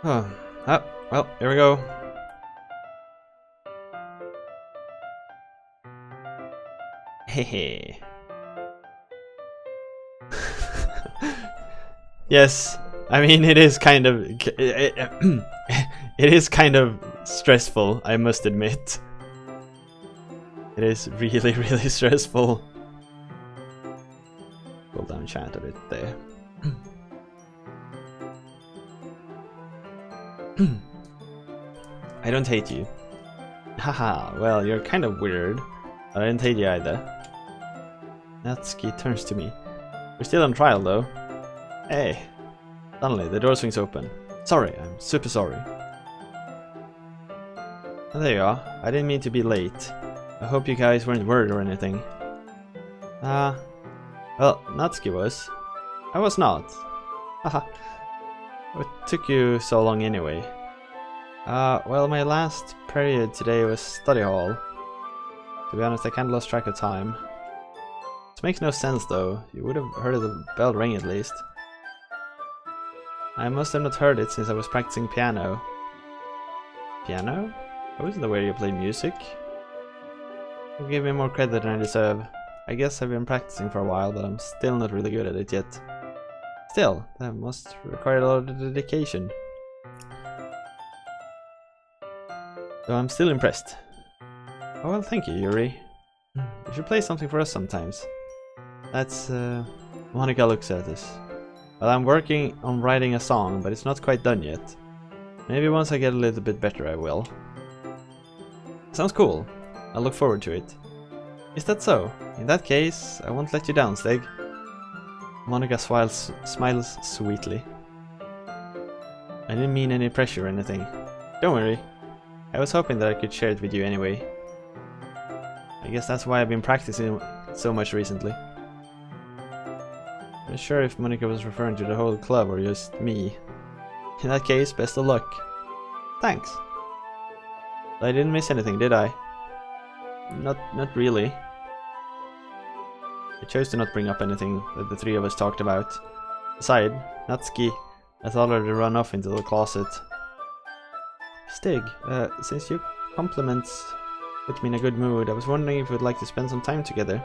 Oh, well, here we go. Hehe. Yes, I mean it is kind of it is kind of stressful, I must admit. It is really, really stressful. Pull down chat a bit there. I don't hate you. Haha, well, you're kind of weird, but I didn't hate you either. Natsuki turns to me. We're still on trial though. Hey. Suddenly, the door swings open. Sorry, I'm super sorry. Oh, there you are. I didn't mean to be late. I hope you guys weren't worried or anything. Well, Natsuki was. I was not. Haha. What took you so long anyway? Well, my last period today was study hall. To be honest, I kinda lost track of time. This makes no sense though. You would have heard the bell ring at least. I must have not heard it since I was practicing piano. Piano? I wasn't aware you played music. You give me more credit than I deserve. I guess I've been practicing for a while, but I'm still not really good at it yet. Still, that must require a lot of dedication. So I'm still impressed. Oh well, thank you, Yuri. You should play something for us sometimes. That's, Monica looks at us. Well, I'm working on writing a song, but it's not quite done yet. Maybe once I get a little bit better I will. Sounds cool. I look forward to it. Is that so? In that case, I won't let you down, Steg. Monica smiles sweetly. I didn't mean any pressure or anything. Don't worry. I was hoping that I could share it with you anyway. I guess that's why I've been practicing so much recently. I'm not sure if Monica was referring to the whole club or just me. In that case, best of luck. Thanks. I didn't miss anything, did I? Not really. I chose to not bring up anything that the three of us talked about. Aside, Natsuki has already run off into the closet. Stig, since your compliments put me in a good mood, I was wondering if we'd like to spend some time together.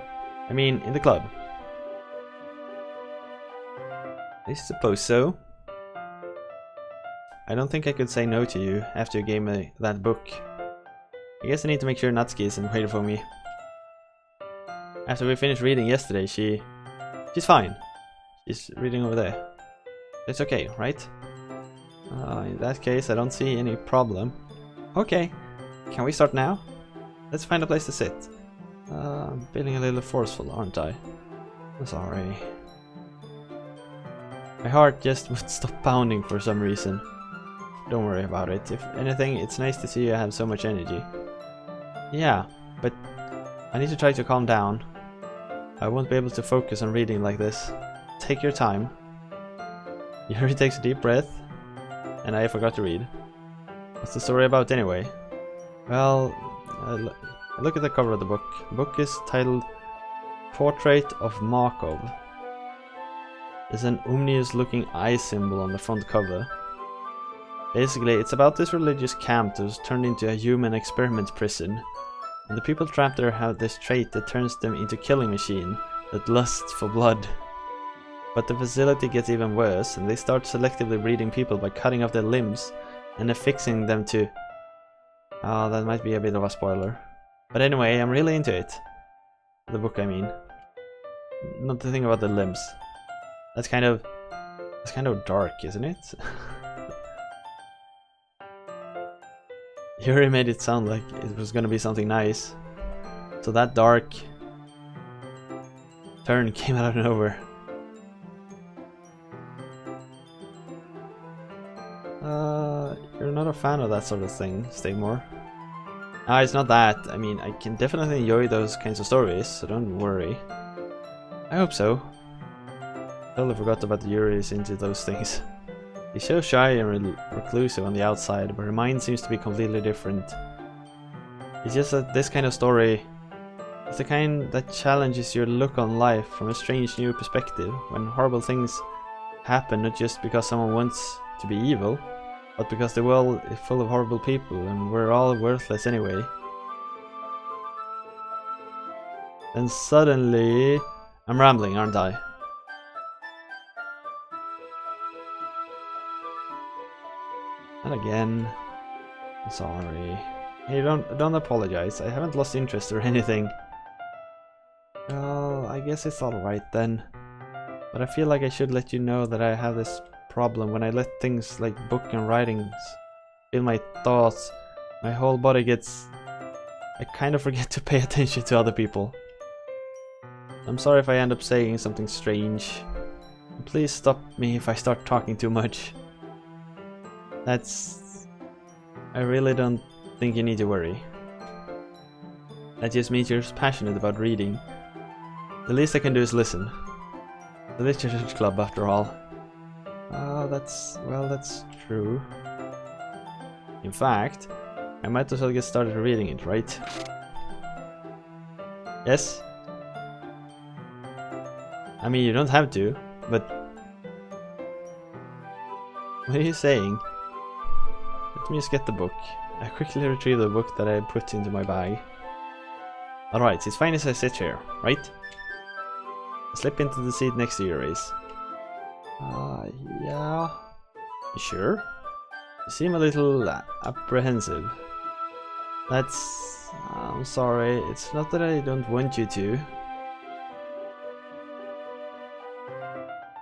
I mean, in the club. I suppose so. I don't think I could say no to you after you gave me that book. I guess I need to make sure Natsuki isn't waiting for me. After we finished reading yesterday, she's fine. She's reading over there. It's okay, right? In that case, I don't see any problem. Okay, can we start now? Let's find a place to sit. I'm feeling a little forceful, aren't I? I'm sorry. My heart just would stop pounding for some reason. Don't worry about it. If anything, it's nice to see you have so much energy. Yeah, but I need to try to calm down. I won't be able to focus on reading like this. Take your time. Yuri takes a deep breath, and I forgot to read. What's the story about anyway? Well, I look at the cover of the book. The book is titled Portrait of Markov. There's an ominous looking eye symbol on the front cover. Basically, it's about this religious camp that was turned into a human experiment prison. And the people trapped there have this trait that turns them into killing machine that lusts for blood. But the facility gets even worse, and they start selectively breeding people by cutting off their limbs and affixing them to... Oh, that might be a bit of a spoiler. But anyway, I'm really into it. The book, I mean. Not the thing about the limbs. That's kind of dark, isn't it? Yuri made it sound like it was gonna be something nice. So that dark turn came out of nowhere. You're not a fan of that sort of thing, Stigmore. No, it's not that. I mean, I can definitely enjoy those kinds of stories, so don't worry. I hope so. Totally forgot about the Yuri's into those things. He's so shy and reclusive on the outside, but her mind seems to be completely different. It's just that this kind of story is the kind that challenges your look on life from a strange new perspective, when horrible things happen not just because someone wants to be evil, but because the world is full of horrible people and we're all worthless anyway. Then suddenly... I'm rambling, aren't I? And again... I'm sorry. Hey, don't apologize. I haven't lost interest or anything. Well, I guess it's alright then. But I feel like I should let you know that I have this problem. When I let things like book and writings fill my thoughts, my whole body gets... I kind of forget to pay attention to other people. I'm sorry if I end up saying something strange. Please stop me if I start talking too much. I really don't think you need to worry. That just means you're passionate about reading. The least I can do is listen. The literature club, after all. Oh, that's true. In fact, I might as well get started reading it, right? Yes? I mean, you don't have to, but... What are you saying? Let me just get the book. I quickly retrieve the book that I put into my bag. Alright, it's fine as I sit here, right? I slip into the seat next to Yuri's. Yeah... You sure? You seem a little apprehensive. I'm sorry, it's not that I don't want you to.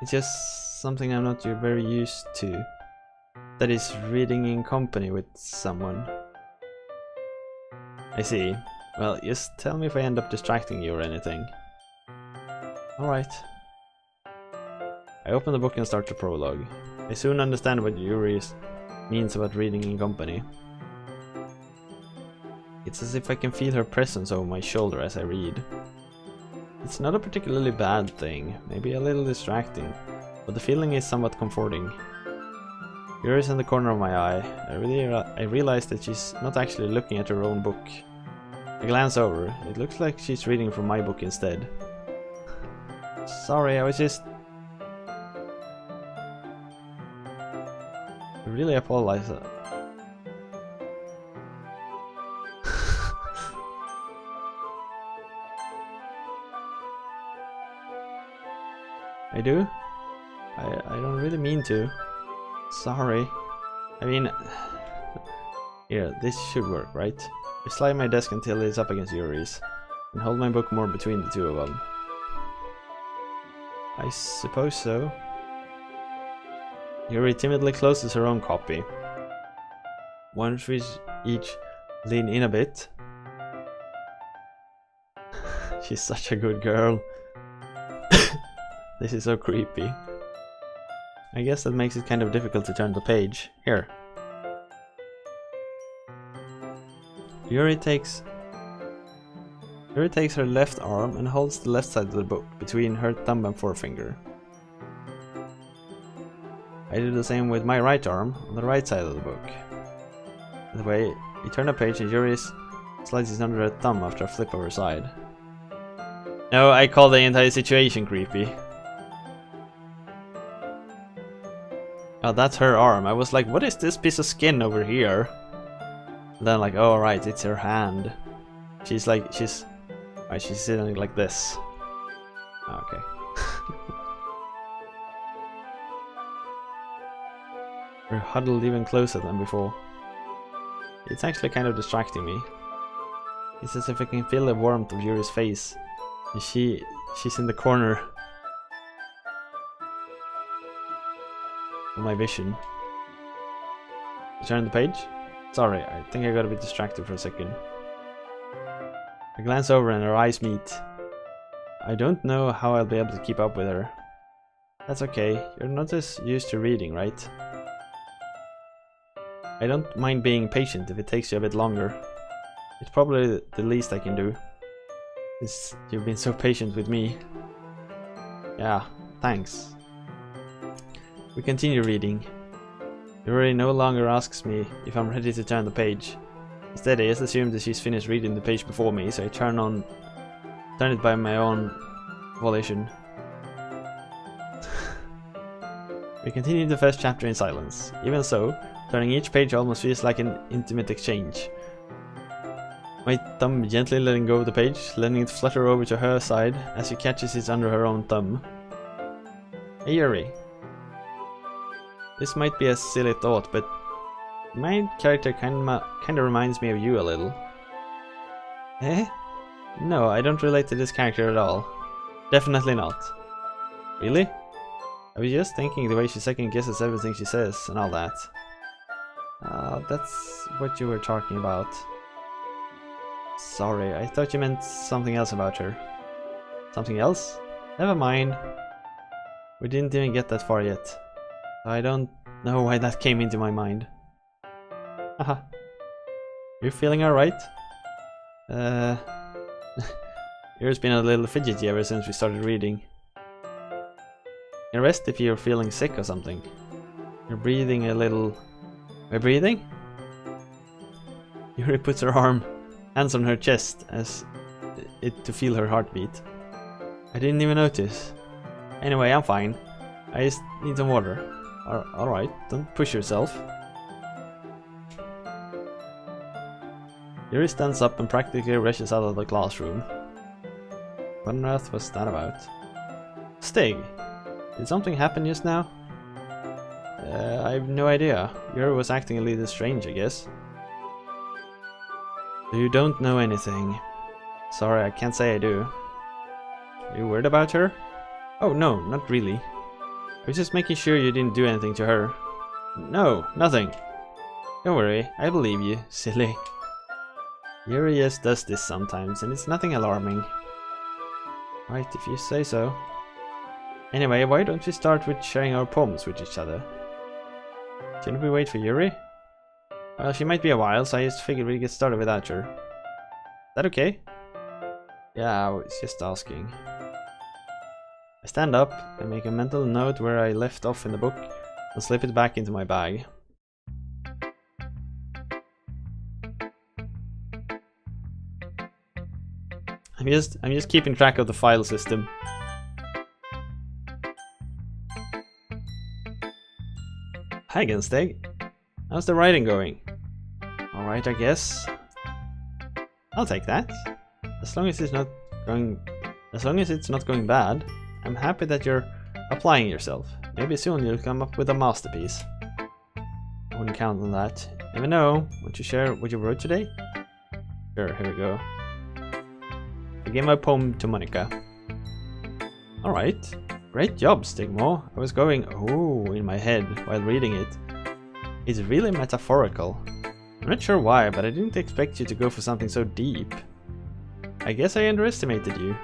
It's just something I'm not very used to. That is reading in company with someone. I see. Well, just tell me if I end up distracting you or anything. Alright. I open the book and start the prologue. I soon understand what Yuri means about reading in company. It's as if I can feel her presence over my shoulder as I read. It's not a particularly bad thing, maybe a little distracting, but the feeling is somewhat comforting. Yuri's in the corner of my eye. I realize that she's not actually looking at her own book. I glance over. It looks like she's reading from my book instead. Sorry, I was just... I really apologize. I do? I don't really mean to. Sorry. I mean... Here, this should work, right? I slide my desk until it's up against Yuri's, and hold my book more between the two of them. I suppose so. Yuri timidly closes her own copy. Once we each lean in a bit. She's such a good girl. This is so creepy. I guess that makes it kind of difficult to turn the page. Here. Yuri takes her left arm and holds the left side of the book between her thumb and forefinger. I do the same with my right arm on the right side of the book. That way, you turn a page and Yuri slides his under her thumb after a flip of her side. No, I call the entire situation creepy. Oh, that's her arm. I was like, what is this piece of skin over here? And then like, oh right, it's her hand. She's sitting like this. Okay. We're huddled even closer than before. It's actually kind of distracting me. It's as if I can feel the warmth of Yuri's face. And she's in the corner of my vision. You turn the page? Sorry, I think I got a bit distracted for a second. I glance over and our eyes meet. I don't know how I'll be able to keep up with her. That's okay, you're not as used to reading, right? I don't mind being patient if it takes you a bit longer. It's probably the least I can do. You've been so patient with me. Yeah, thanks. We continue reading. Yuri no longer asks me if I'm ready to turn the page. Instead, I just assume that she's finished reading the page before me, so I turn it by my own volition. We continue the first chapter in silence. Even so, Turning each page almost feels like an intimate exchange. My thumb gently letting go of the page, letting it flutter over to her side as she catches it under her own thumb. Hey Yuri. This might be a silly thought, but my character kinda reminds me of you a little. Eh? No, I don't relate to this character at all. Definitely not. Really? I was just thinking the way she second guesses everything she says and all that. That's what you were talking about. Sorry, I thought you meant something else about her. Something else? Never mind. We didn't even get that far yet. I don't know why that came into my mind. Haha. You feeling alright? Yours been a little fidgety ever since we started reading. You rest if you're feeling sick or something. You're breathing a little... We're breathing? Yuri puts her hands on her chest as it to feel her heartbeat. I didn't even notice. Anyway, I'm fine. I just need some water. Alright, don't push yourself. Yuri stands up and practically rushes out of the classroom. What on earth was that about? Stig! Did something happen just now? I have no idea. Yuri was acting a little strange, I guess. You don't know anything. Sorry, I can't say I do. Are you worried about her? Oh no, not really. I was just making sure you didn't do anything to her. No, nothing. Don't worry, I believe you, silly. Yuri just does this sometimes, and it's nothing alarming. Right, if you say so. Anyway, why don't we start with sharing our poems with each other? Shouldn't we wait for Yuri? Well, she might be a while, so I just figured we'd get started without her. Is that okay? Yeah, I was just asking. I stand up and make a mental note where I left off in the book and slip it back into my bag. I'm just keeping track of the file system. Hi again, Stig. How's the writing going? Alright, I guess. I'll take that. As long as it's not going bad, I'm happy that you're applying yourself. Maybe soon you'll come up with a masterpiece. I wouldn't count on that. Never know. Want to share what you wrote today? Sure, here we go. I gave my poem to Monica. Alright. Great job, Stigmo. I was going oh in my head while reading it. It's really metaphorical. I'm not sure why, but I didn't expect you to go for something so deep. I guess I underestimated you.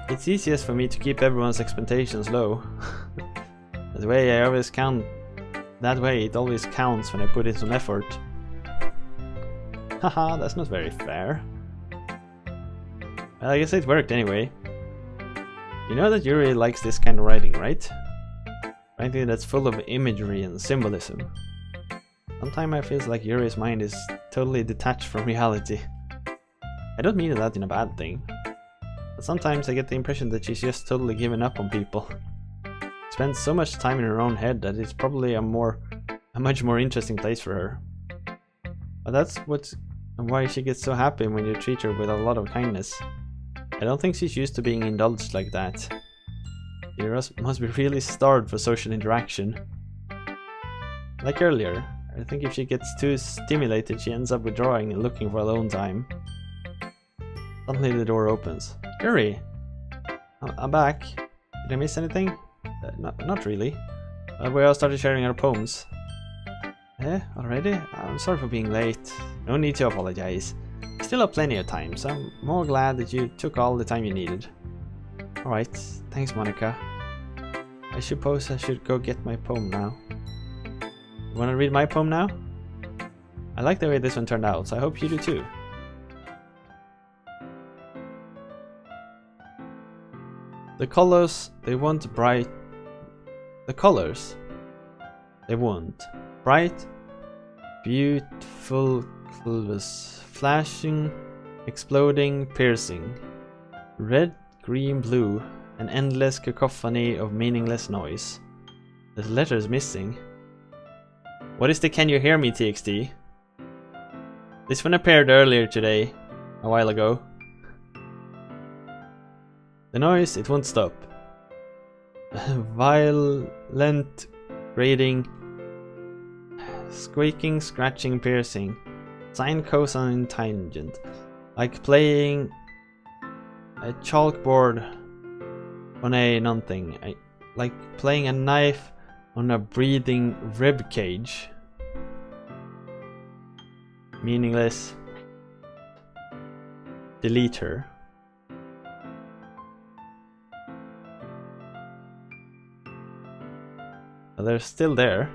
It's easiest for me to keep everyone's expectations low. That way it always counts when I put in some effort. Haha, that's not very fair. Well, I guess it worked anyway. You know that Yuri likes this kind of writing, right? Writing that's full of imagery and symbolism. Sometimes I feel like Yuri's mind is totally detached from reality. I don't mean that in a bad thing. But sometimes I get the impression that she's just totally given up on people. Spends so much time in her own head that it's probably a much more interesting place for her. But that's why she gets so happy when you treat her with a lot of kindness. I don't think she's used to being indulged like that. Yuri must be really starved for social interaction. Like earlier, I think if she gets too stimulated, she ends up withdrawing and looking for alone time. Suddenly the door opens. Yuri! I'm back. Did I miss anything? Not really. We all started sharing our poems. Already? I'm sorry for being late. No need to apologize. Still have plenty of time, so I'm more glad that you took all the time you needed. Alright, thanks Monica. I suppose I should go get my poem now. You wanna read my poem now? I like the way this one turned out, so I hope you do too. The colors, they want bright... The colors, they want bright, beautiful colors, flashing, exploding, piercing. Red, green, blue, an endless cacophony of meaningless noise. The letter is missing. What is the Can You Hear Me TXT? This one appeared earlier today, a while ago. The noise, it won't stop. Violent grating, squeaking, scratching, piercing. Sine, cosine, tangent. Like playing a chalkboard on a nothing. Like playing a knife on a breathing rib cage. Meaningless. Delete her. Well, they're still there.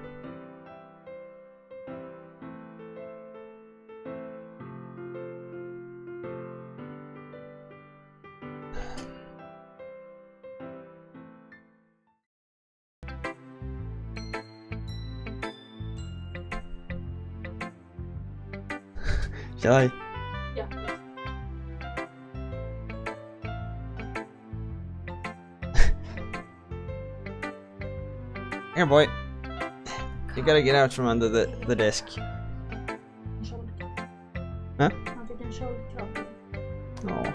Shall I? Yeah. Here, boy. You gotta get out from under the desk. Huh? Oh.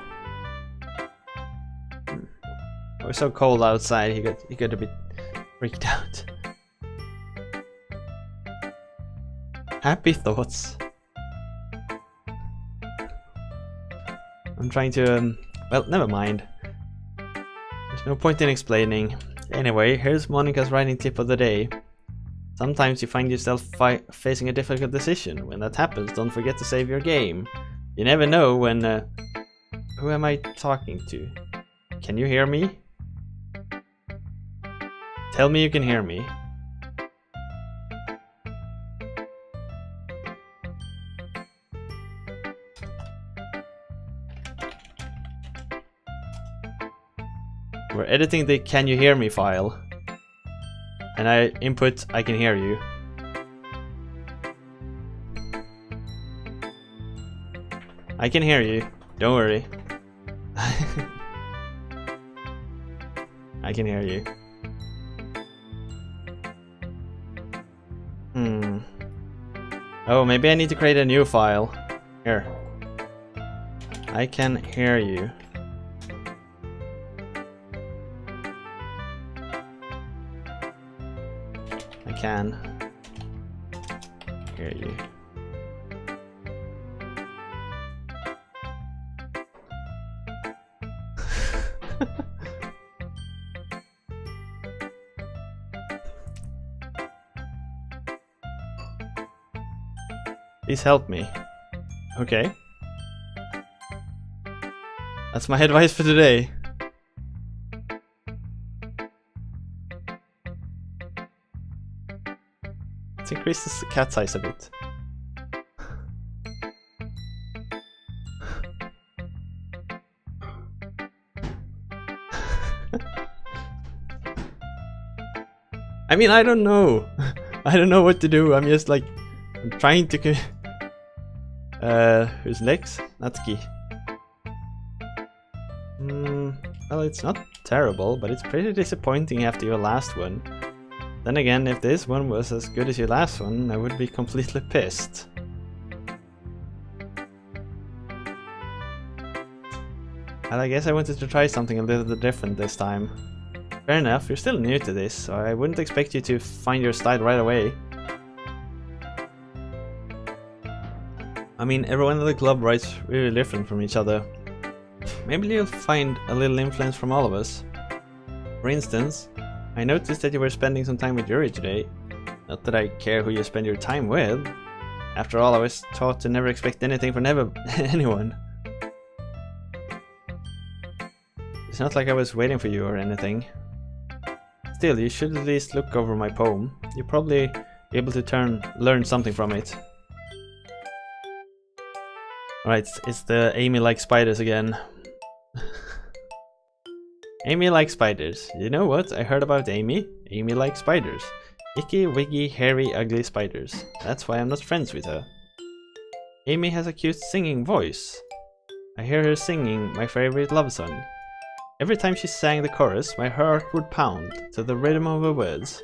It was so cold outside. He got a bit freaked out. Happy thoughts. I'm trying to, well, never mind. There's no point in explaining. Anyway, here's Monica's writing tip of the day. Sometimes you find yourself facing a difficult decision. When that happens, don't forget to save your game. You never know when... who am I talking to? Can you hear me? Tell me you can hear me. We're editing the Can You Hear Me file. And I input I can hear you. I can hear you. Don't worry. I can hear you. Oh, maybe I need to create a new file. Here. I can hear you. I can hear you. Please help me. Okay. That's my advice for today. Let's increase the cat size a bit. I mean, I don't know. I don't know what to do. I'm just like, I'm trying to. Who's Lex? Natsuki. Well, it's not terrible, but it's pretty disappointing after your last one. Then again, if this one was as good as your last one, I would be completely pissed. Well, I guess I wanted to try something a little bit different this time. Fair enough, you're still new to this, so I wouldn't expect you to find your style right away. I mean, everyone in the club writes really different from each other. Maybe you'll find a little influence from all of us. For instance, I noticed that you were spending some time with Yuri today. Not that I care who you spend your time with. After all, I was taught to never expect anything from anyone. It's not like I was waiting for you or anything. Still, you should at least look over my poem. You'll probably be able to learn something from it. Alright, it's the Amy likes spiders again. Amy likes spiders. You know what? I heard about Amy. Amy likes spiders. Icky, wiggy, hairy, ugly spiders. That's why I'm not friends with her. Amy has a cute singing voice. I hear her singing my favorite love song. Every time she sang the chorus, my heart would pound to the rhythm of her words.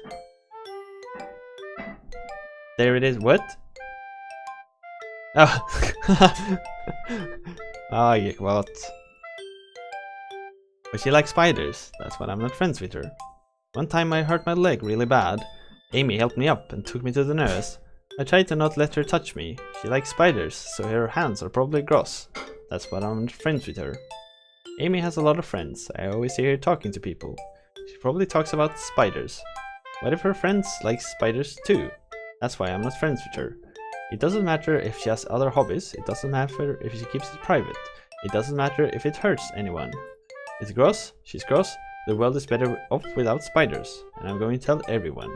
There it is. What? Oh. Oh, yeah, what? But she likes spiders. That's why I'm not friends with her. One time I hurt my leg really bad. Amy helped me up and took me to the nurse. I tried to not let her touch me. She likes spiders, so her hands are probably gross. That's why I'm not friends with her. Amy has a lot of friends. I always hear her talking to people. She probably talks about spiders. What if her friends like spiders too? That's why I'm not friends with her. It doesn't matter if she has other hobbies. It doesn't matter if she keeps it private. It doesn't matter if it hurts anyone. It's gross. She's gross. The world is better off without spiders. And I'm going to tell everyone.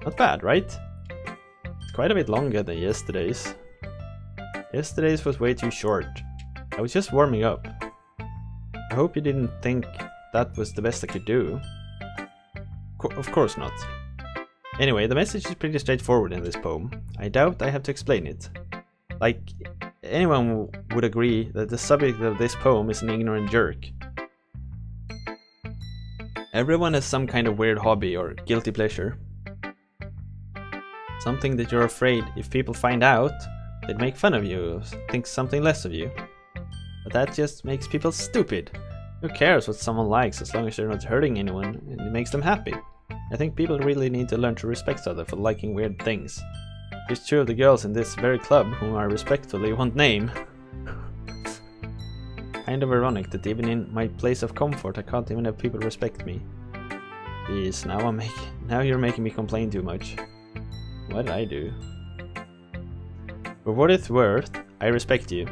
Not bad, right? It's quite a bit longer than yesterday's. Yesterday's was way too short. I was just warming up. I hope you didn't think that was the best I could do. Of course not. Anyway, the message is pretty straightforward in this poem. I doubt I have to explain it. Like, anyone would agree that the subject of this poem is an ignorant jerk. Everyone has some kind of weird hobby or guilty pleasure. Something that you're afraid if people find out, they'd make fun of you or think something less of you. But that just makes people stupid. Who cares what someone likes as long as they're not hurting anyone and it makes them happy? I think people really need to learn to respect others for liking weird things. There's two of the girls in this very club whom I respectfully won't name. Kind of ironic that even in my place of comfort I can't even have people respect me. Jeez, now you're making me complain too much. What did I do? For what it's worth, I respect you.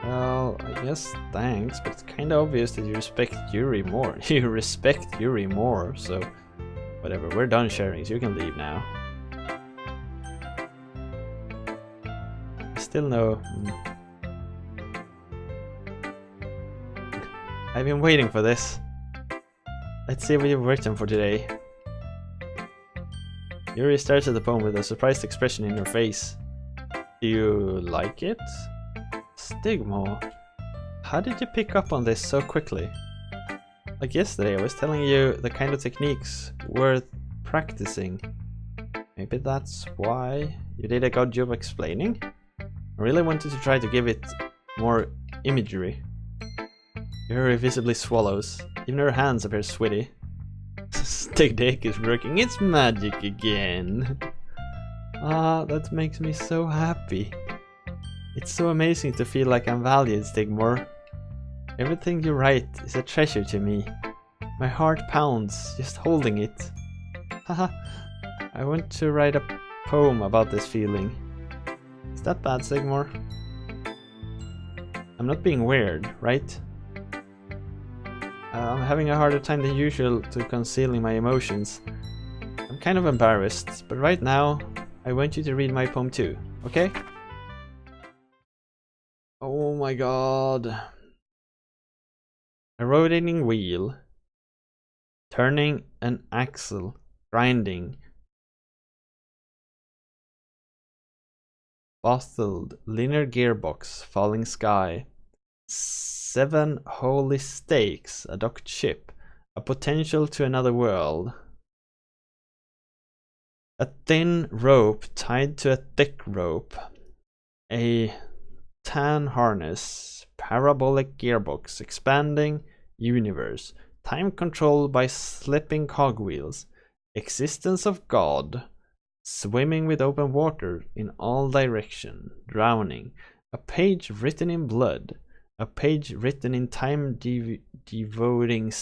Well, I guess thanks, but it's kinda obvious that you respect Yuri more. You respect Yuri more, so whatever, we're done sharing, so you can leave now. Still no... I've been waiting for this. Let's see what you've written for today. Yuri starts at the poem with a surprised expression in her face. Do you like it? Stigma. How did you pick up on this so quickly? Like yesterday I was telling you the kind of techniques worth practicing. Maybe that's why you did a good job explaining? I really wanted to try to give it more imagery. Yuri visibly swallows. Even her hands appear sweaty. Stick deck is working its magic again. Ah, that makes me so happy. It's so amazing to feel like I'm valued, Stigmore. Everything you write is a treasure to me. My heart pounds just holding it. Haha, I want to write a poem about this feeling. Is that bad, Stigmore? I'm not being weird, right? I'm having a harder time than usual to concealing my emotions. I'm kind of embarrassed, but right now, I want you to read my poem too, okay? Oh my god. A rotating wheel. Turning an axle. Grinding. Bottled. Linear gearbox. Falling sky. 7 holy stakes. A docked ship. A potential to another world. A thin rope tied to a thick rope. A tan harness. Parabolic gearbox. Expanding universe. Time controlled by slipping cogwheels. Existence of God. Swimming with open water in all direction. Drowning. A page written in blood. A page written in time devoting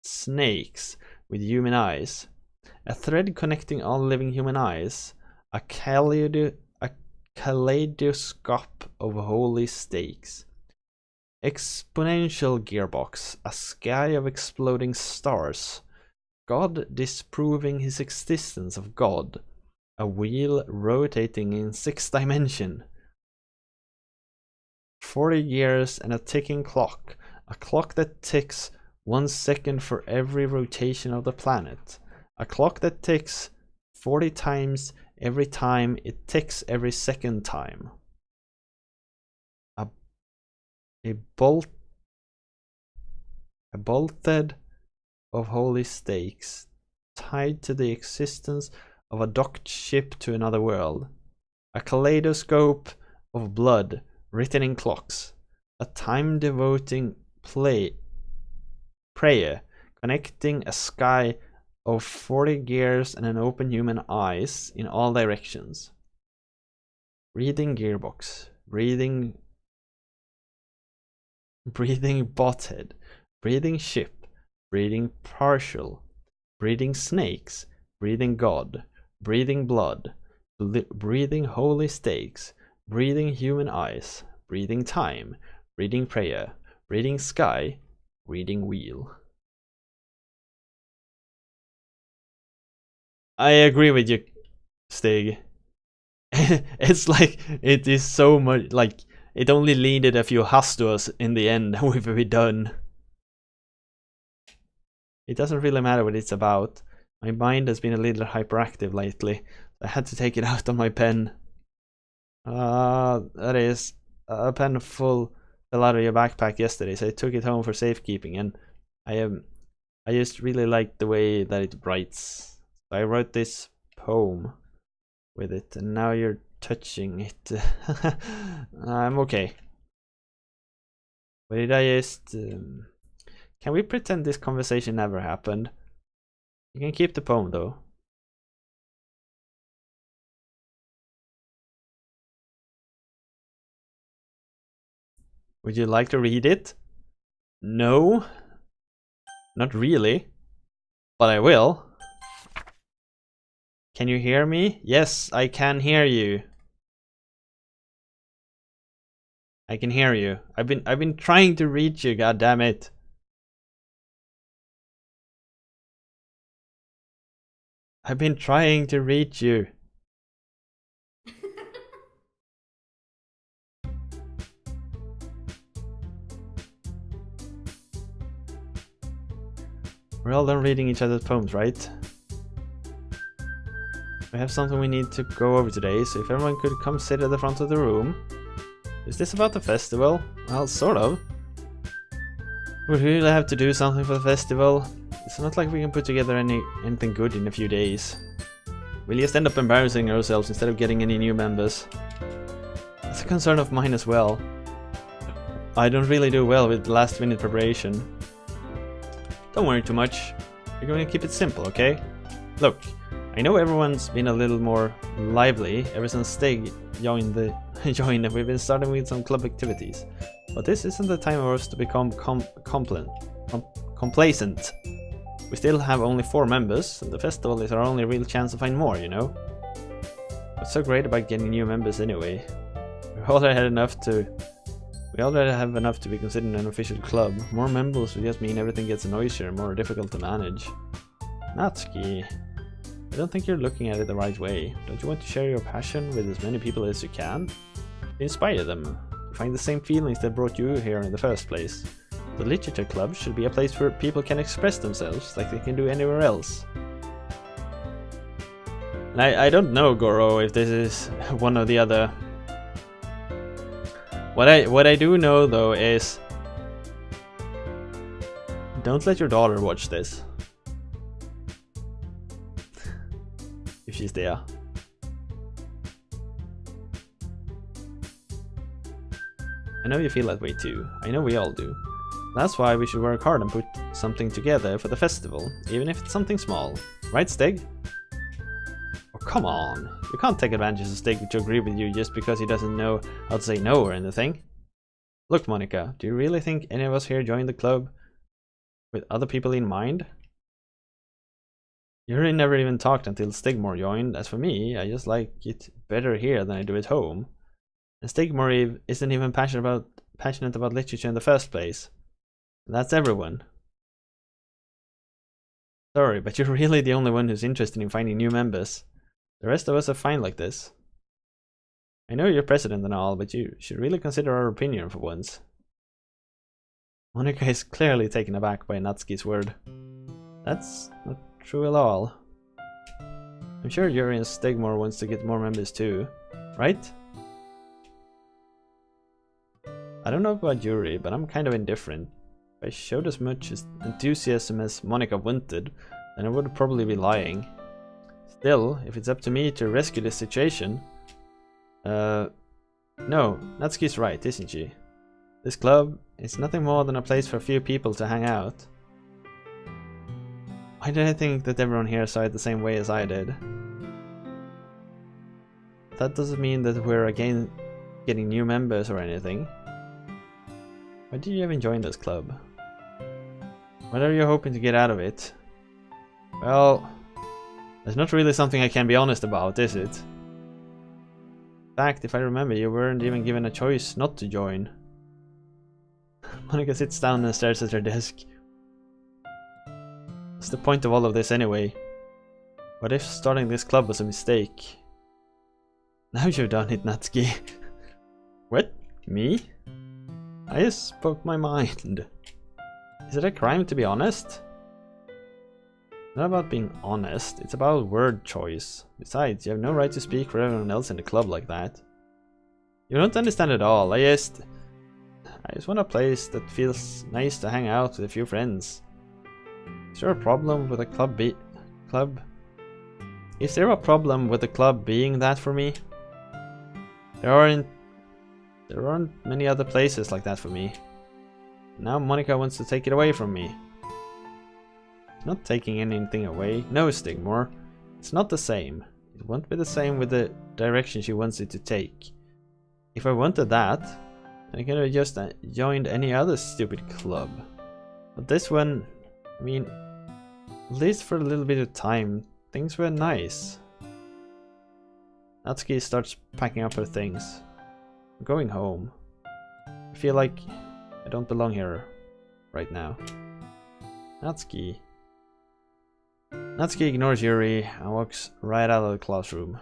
snakes with human eyes. A thread connecting all living human eyes. A kaleidoscope of holy stakes. Exponential gearbox. A sky of exploding stars. God disproving his existence of God. A wheel rotating in 6th dimension. 40 years and a ticking clock. A clock that ticks 1 second for every rotation of the planet. A clock that ticks 40 times every time it ticks every second time. A bolted of holy stakes. tied to the existence of a docked ship to another world. A kaleidoscope of blood written in clocks. A time-devoting prayer connecting a sky of 40 gears and an open human eyes in all directions. Breathing gearbox. Breathing bothead. Breathing ship. Breathing partial. Breathing snakes. Breathing god. Breathing blood. Breathing holy stakes. Breathing human eyes. Breathing time. Breathing prayer. Breathing sky. Breathing wheel. I agree with you, Stig. It's like, it is so much, like, it only needed a few has to us in the end and we've been done. It doesn't really matter what it's about. My mind has been a little hyperactive lately. I had to take it out on my pen. That is, a pen fell out of your backpack yesterday, so I took it home for safekeeping, and I just really like the way that it writes. I wrote this poem with it, and now you're touching it. I'm okay. But did I just... can we pretend this conversation never happened? You can keep the poem though. Would you like to read it? No. Not really. But I will. Can you hear me? Yes, I can hear you. I can hear you. I've been trying to reach you, god damn it. I've been trying to reach you. We're all done reading each other's poems, right? We have something we need to go over today, so if everyone could come sit at the front of the room. Is this about the festival? Well, sort of. We really have to do something for the festival. It's not like we can put together anything good in a few days. We'll just end up embarrassing ourselves instead of getting any new members. That's a concern of mine as well. I don't really do well with last minute preparation. Don't worry too much. We're going to keep it simple, okay? Look, I know everyone's been a little more lively ever since Stig joined. We've been starting with some club activities. But this isn't the time for us to become complacent. We still have only 4 members, and the festival is our only real chance to find more, you know? What's so great about getting new members anyway? We already have enough to be considered an official club. More members would just mean everything gets noisier and more difficult to manage. Natsuki, I don't think you're looking at it the right way. Don't you want to share your passion with as many people as you can? Inspire them. To find the same feelings that brought you here in the first place. The literature club should be a place where people can express themselves like they can do anywhere else. And I don't know, Goro, if this is one or the other. What I do know though is, don't let your daughter watch this. If she's there. I know you feel that way too. I know we all do. That's why we should work hard and put something together for the festival, even if it's something small. Right, Stig? Oh, come on. You can't take advantage of Stig to agree with you just because he doesn't know how to say no or anything. Look, Monica, do you really think any of us here joined the club with other people in mind? Yuri never even talked until Stigmore joined. As for me, I just like it better here than I do at home. And Stigmore isn't even passionate about literature in the first place. And that's everyone. Sorry, but you're really the only one who's interested in finding new members. The rest of us are fine like this. I know you're president and all, but you should really consider our opinion for once. Monica is clearly taken aback by Natsuki's word. That's not true at all. I'm sure Yuri and Stigmore wants to get more members too, right? I don't know about Yuri, but I'm kind of indifferent. If I showed as much enthusiasm as Monica wanted, then I would probably be lying. Still, if it's up to me to rescue this situation... no, Natsuki's right, isn't she? This club is nothing more than a place for a few people to hang out. Why did I think that everyone here saw it the same way as I did? That doesn't mean that we're again getting new members or anything. Why did you even join this club? What are you hoping to get out of it? Well, there's not really something I can be honest about, is it? In fact, if I remember, you weren't even given a choice not to join. Monika sits down and stares at her desk. What's the point of all of this anyway? What if starting this club was a mistake? Now you've done it, Natsuki. What? Me? I just spoke my mind. Is it a crime to be honest? It's not about being honest, it's about word choice. Besides, you have no right to speak for everyone else in the club like that. You don't understand at all. I just want a place that feels nice to hang out with a few friends. Is there a problem with a club Is there a problem with the club being that for me? There aren't many other places like that for me. Now Monika wants to take it away from me. It's not taking anything away. No, Stigmore. It's not the same. It won't be the same with the direction she wants it to take. If I wanted that, I could have just joined any other stupid club. But this one, I mean, at least for a little bit of time, things were nice. Natsuki starts packing up her things. I'm going home. I feel like I don't belong here right now. Natsuki. Natsuki ignores Yuri and walks right out of the classroom.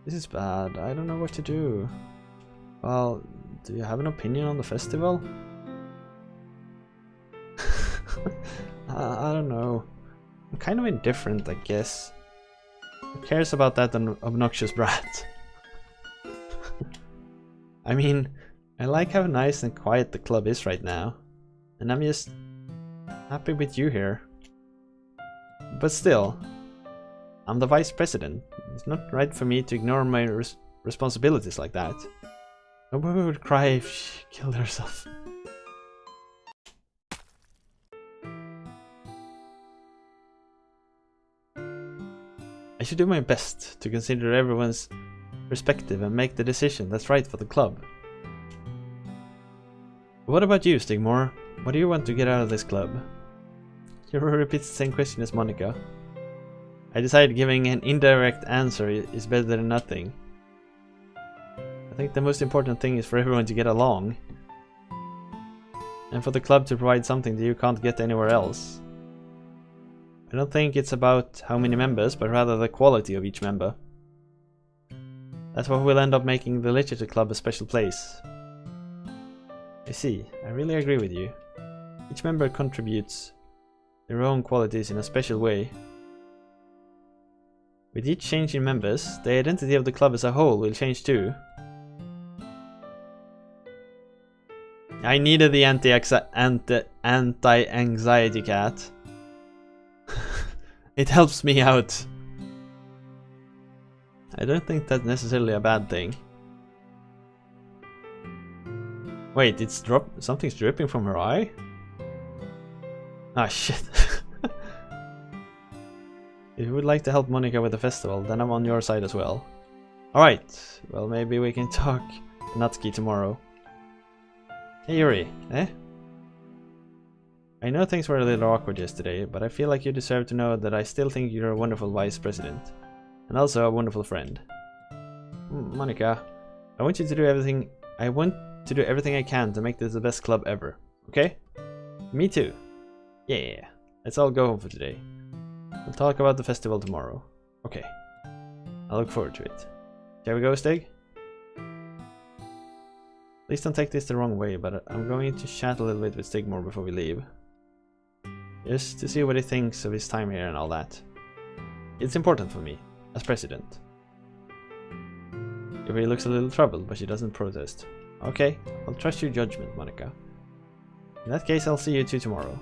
This is bad. I don't know what to do. Well, do you have an opinion on the festival? I don't know. I'm kind of indifferent, I guess. Who cares about that obnoxious brat? I mean, I like how nice and quiet the club is right now. And I'm just happy with you here. But still, I'm the vice president. It's not right for me to ignore my responsibilities like that. Nobody would cry if she killed herself. I should do my best to consider everyone's perspective and make the decision that's right for the club. But what about you, Stigmore? What do you want to get out of this club? Yuri repeats the same question as Monika. I decided giving an indirect answer is better than nothing. I think the most important thing is for everyone to get along. And for the club to provide something that you can't get anywhere else. I don't think it's about how many members, but rather the quality of each member. That's what will end up making the Literature Club a special place. I see, I really agree with you. Each member contributes their own qualities in a special way. With each change in members, the identity of the club as a whole will change too. I needed the anti-anxiety cat. It helps me out. I don't think that's necessarily a bad thing. Wait, something's dripping from her eye? Ah, shit. If you would like to help Monika with the festival, then I'm on your side as well. Alright, well maybe we can talk to Natsuki tomorrow. Hey Yuri, eh? I know things were a little awkward yesterday, but I feel like you deserve to know that I still think you're a wonderful vice president. And also a wonderful friend. Monika, I want to do everything I can to make this the best club ever, okay? Me too. Yeah, let's all go home for today. We'll talk about the festival tomorrow. Okay. I look forward to it. Shall we go, Stig? Please don't take this the wrong way, but I'm going to chat a little bit with Stig more before we leave. Just to see what he thinks of his time here and all that. It's important for me, as president. Yuri looks a little troubled, but she doesn't protest. Okay, I'll trust your judgment, Monika. In that case, I'll see you two tomorrow.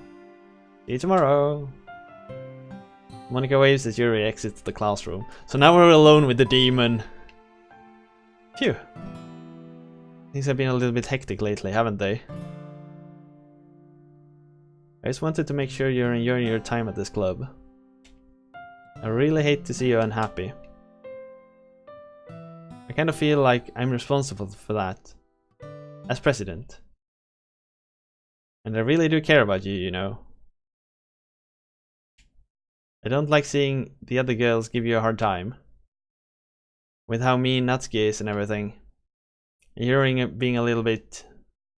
See you tomorrow. Monica waves as Yuri exits the classroom. So now we're alone with the demon. Phew. Things have been a little bit hectic lately, haven't they? I just wanted to make sure you're enjoying your time at this club. I really hate to see you unhappy. I kind of feel like I'm responsible for that. As president. And I really do care about you, you know. I don't like seeing the other girls give you a hard time. With how mean Natsuki is and everything. You're being a little bit,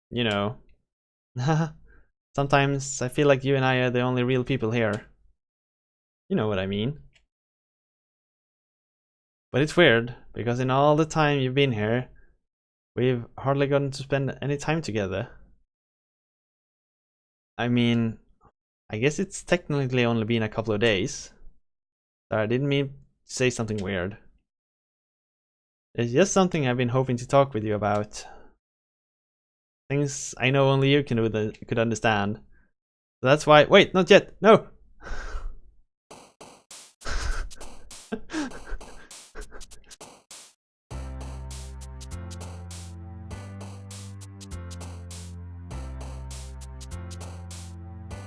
you know. Sometimes I feel like you and I are the only real people here. You know what I mean. But it's weird, because in all the time you've been here, we've hardly gotten to spend any time together. I mean, I guess it's technically only been a couple of days. So I didn't mean to say something weird. It's just something I've been hoping to talk with you about. Things I know only you could understand. So that's why— wait, not yet! No!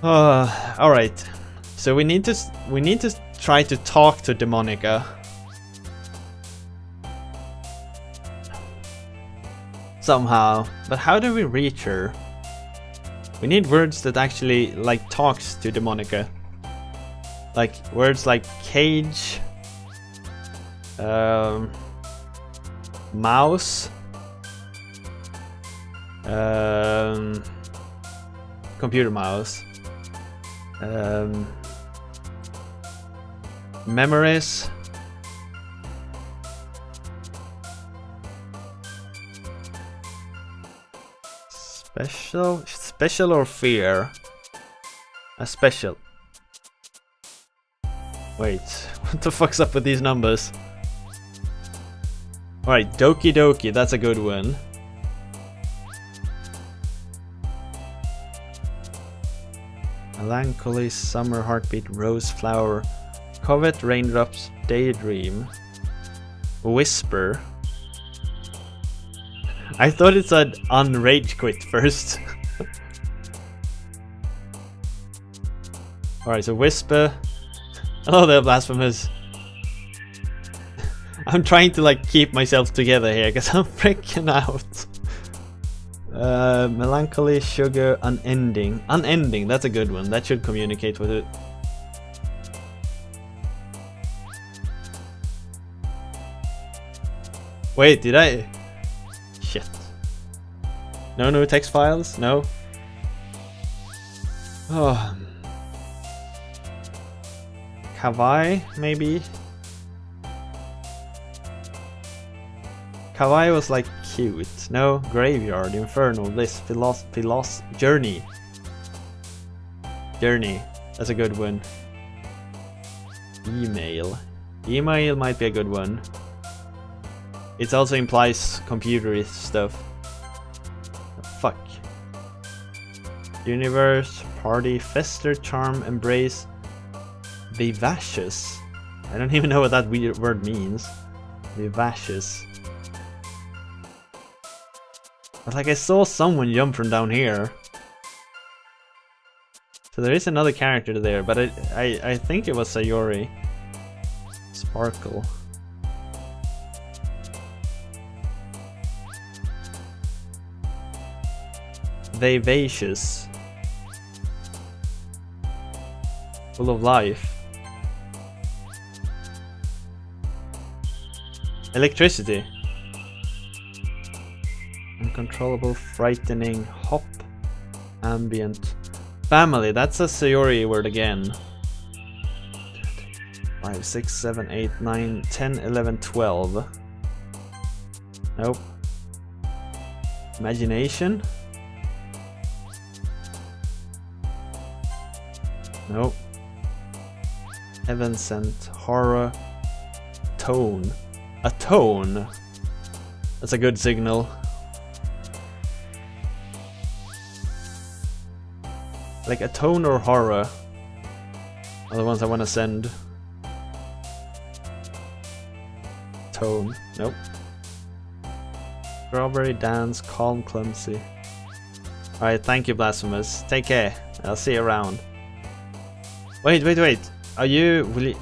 Alright. So we need to try to talk to Demonica. Somehow. But how do we reach her? We need words that actually like talks to Demonica. Like words like cage, mouse, computer mouse, memories, special or fear? A special. Wait, what the fuck's up with these numbers? Alright, Doki Doki, that's a good one. Melancholy, summer heartbeat, rose flower, covet, raindrops, daydream, whisper. I thought it said unrage quit first. Alright, so whisper. Oh, they're blasphemous. I'm trying to like keep myself together here because I'm freaking out. Melancholy, sugar, unending. Unending, that's a good one. That should communicate with it. Wait, did I? Shit. No text files? No? Oh. Kawaii, maybe? Kawaii was like cute. No, graveyard, infernal, bliss, journey. Journey, that's a good one. Email. Email might be a good one. It also implies computery stuff. Fuck. Universe, party, fester, charm, embrace, vivacious. I don't even know what that weird word means. Vivacious. But like I saw someone jump from down here. So there is another character there, but I think it was Sayori. Sparkle. Vivacious. Full of life. Electricity. Uncontrollable, frightening, hop, ambient. Family, that's a Sayori word again. 5, 6, 7, 8, 9, 10, 11, 12. Nope. Imagination? Nope. Heaven sent, horror, tone. A tone? That's a good signal. Like a tone or horror. Other ones I want to send. Tone. Nope. Strawberry Dance. Calm Clumsy. Alright, thank you, Blasphemous. Take care. I'll see you around. Wait. Are you...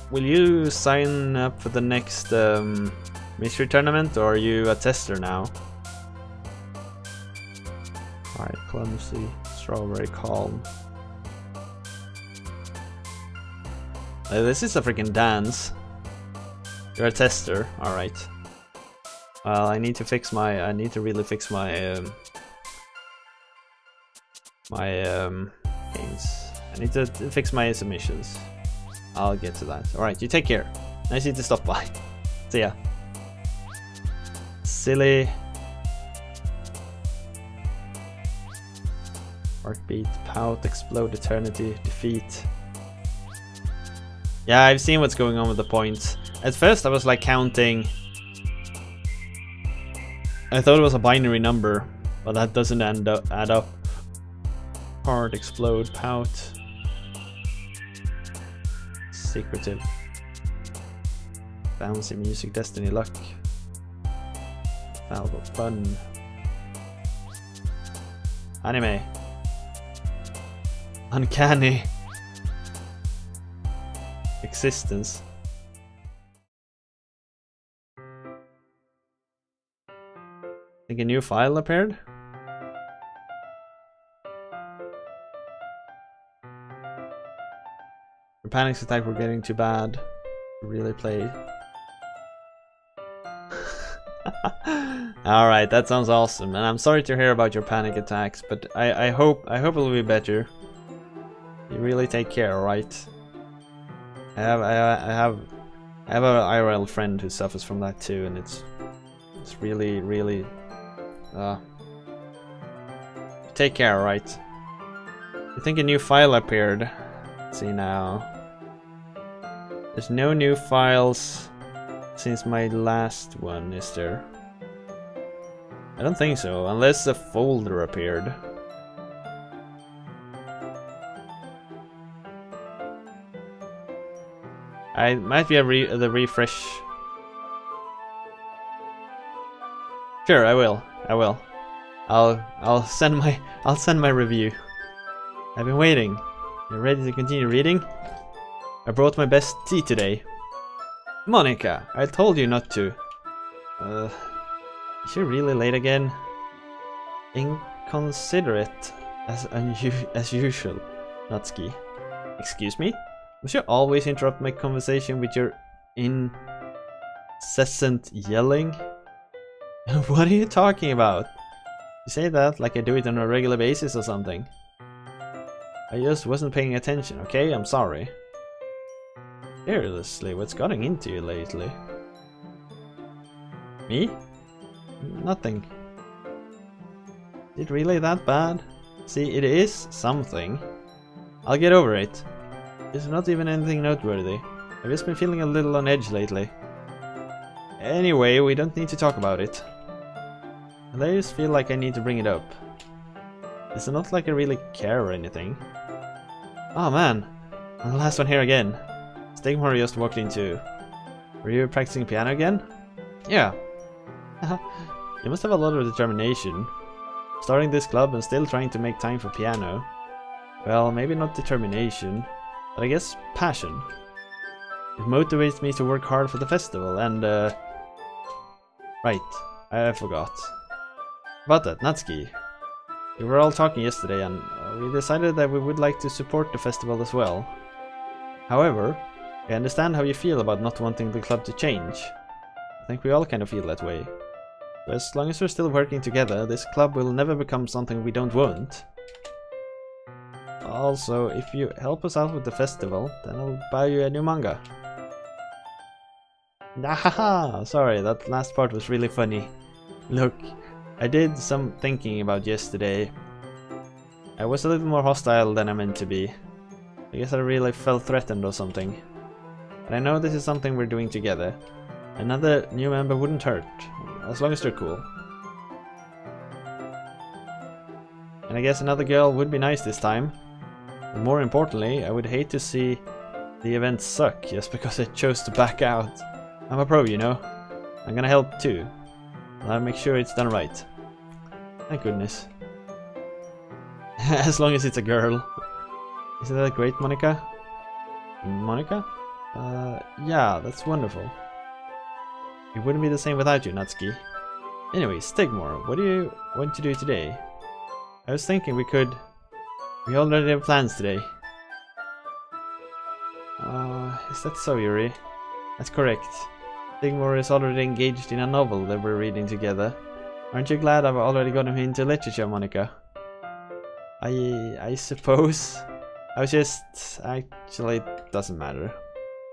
Will you sign up for the next mystery tournament, or are you a tester now? Alright, Clumsy. Strawberry Calm. This is a freaking dance. You're a tester, alright. Well, I need to fix my... I need to really fix my... games. I need to fix my submissions. I'll get to that. Alright, you take care. Nice of you to stop by. See ya. Silly. Heartbeat, Pout, Explode, Eternity, Defeat. Yeah, I've seen what's going on with the points. At first I was like counting. I thought it was a binary number, but that doesn't add up. Heart, Explode, Pout. Secretive. Bouncy Music, Destiny, Luck. Valve of Fun. Anime. Uncanny. Existence. I think a new file appeared. Your panic attack were getting too bad to really play. Alright, that sounds awesome, and I'm sorry to hear about your panic attacks, but I hope it'll be better. You really take care, alright? I have an IRL friend who suffers from that too, and it's really take care, alright? I think a new file appeared. Let's see now. There's no new files since my last one, is there? I don't think so, unless a folder appeared. I might be the refresh. Sure, I will. I'll send my review. I've been waiting. You ready to continue reading? I brought my best tea today. Monica, I told you not to. Is she really late again? Inconsiderate as usual, Natsuki. Excuse me? Must you always interrupt my conversation with your incessant yelling? What are you talking about? You say that like I do it on a regular basis or something. I just wasn't paying attention, okay? I'm sorry. Seriously, what's gotten into you lately? Me? Nothing. Is it really that bad? See, it is something. I'll get over it. It's not even anything noteworthy. I've just been feeling a little on edge lately. Anyway, we don't need to talk about it. And I just feel like I need to bring it up. It's not like I really care or anything. Oh man, I'm the last one here again. Stigmar just walked into. Were you practicing piano again? Yeah. You must have a lot of determination. Starting this club and still trying to make time for piano. Well, maybe not determination, but I guess passion. It motivates me to work hard for the festival and right, I forgot. About that, Natsuki. We were all talking yesterday and we decided that we would like to support the festival as well. However, I understand how you feel about not wanting the club to change. I think we all kind of feel that way. But as long as we're still working together, this club will never become something we don't want. Also, if you help us out with the festival, then I'll buy you a new manga. Haha! Sorry, that last part was really funny. Look, I did some thinking about yesterday. I was a little more hostile than I meant to be. I guess I really felt threatened or something. But I know this is something we're doing together. Another new member wouldn't hurt, as long as they're cool. And I guess another girl would be nice this time. But more importantly, I would hate to see the events suck just because I chose to back out. I'm a pro, you know. I'm gonna help too. I'll make sure it's done right. Thank goodness. As long as it's a girl. Isn't that great, Monica? Monica? Yeah, that's wonderful. It wouldn't be the same without you, Natsuki. Anyway, Stigmore, what do you want to do today? I was thinking we already have plans today. Is that so, Yuri? That's correct. Stigmore is already engaged in a novel that we're reading together. Aren't you glad I've already got him into literature, Monica? I suppose. I was just... Actually, it doesn't matter.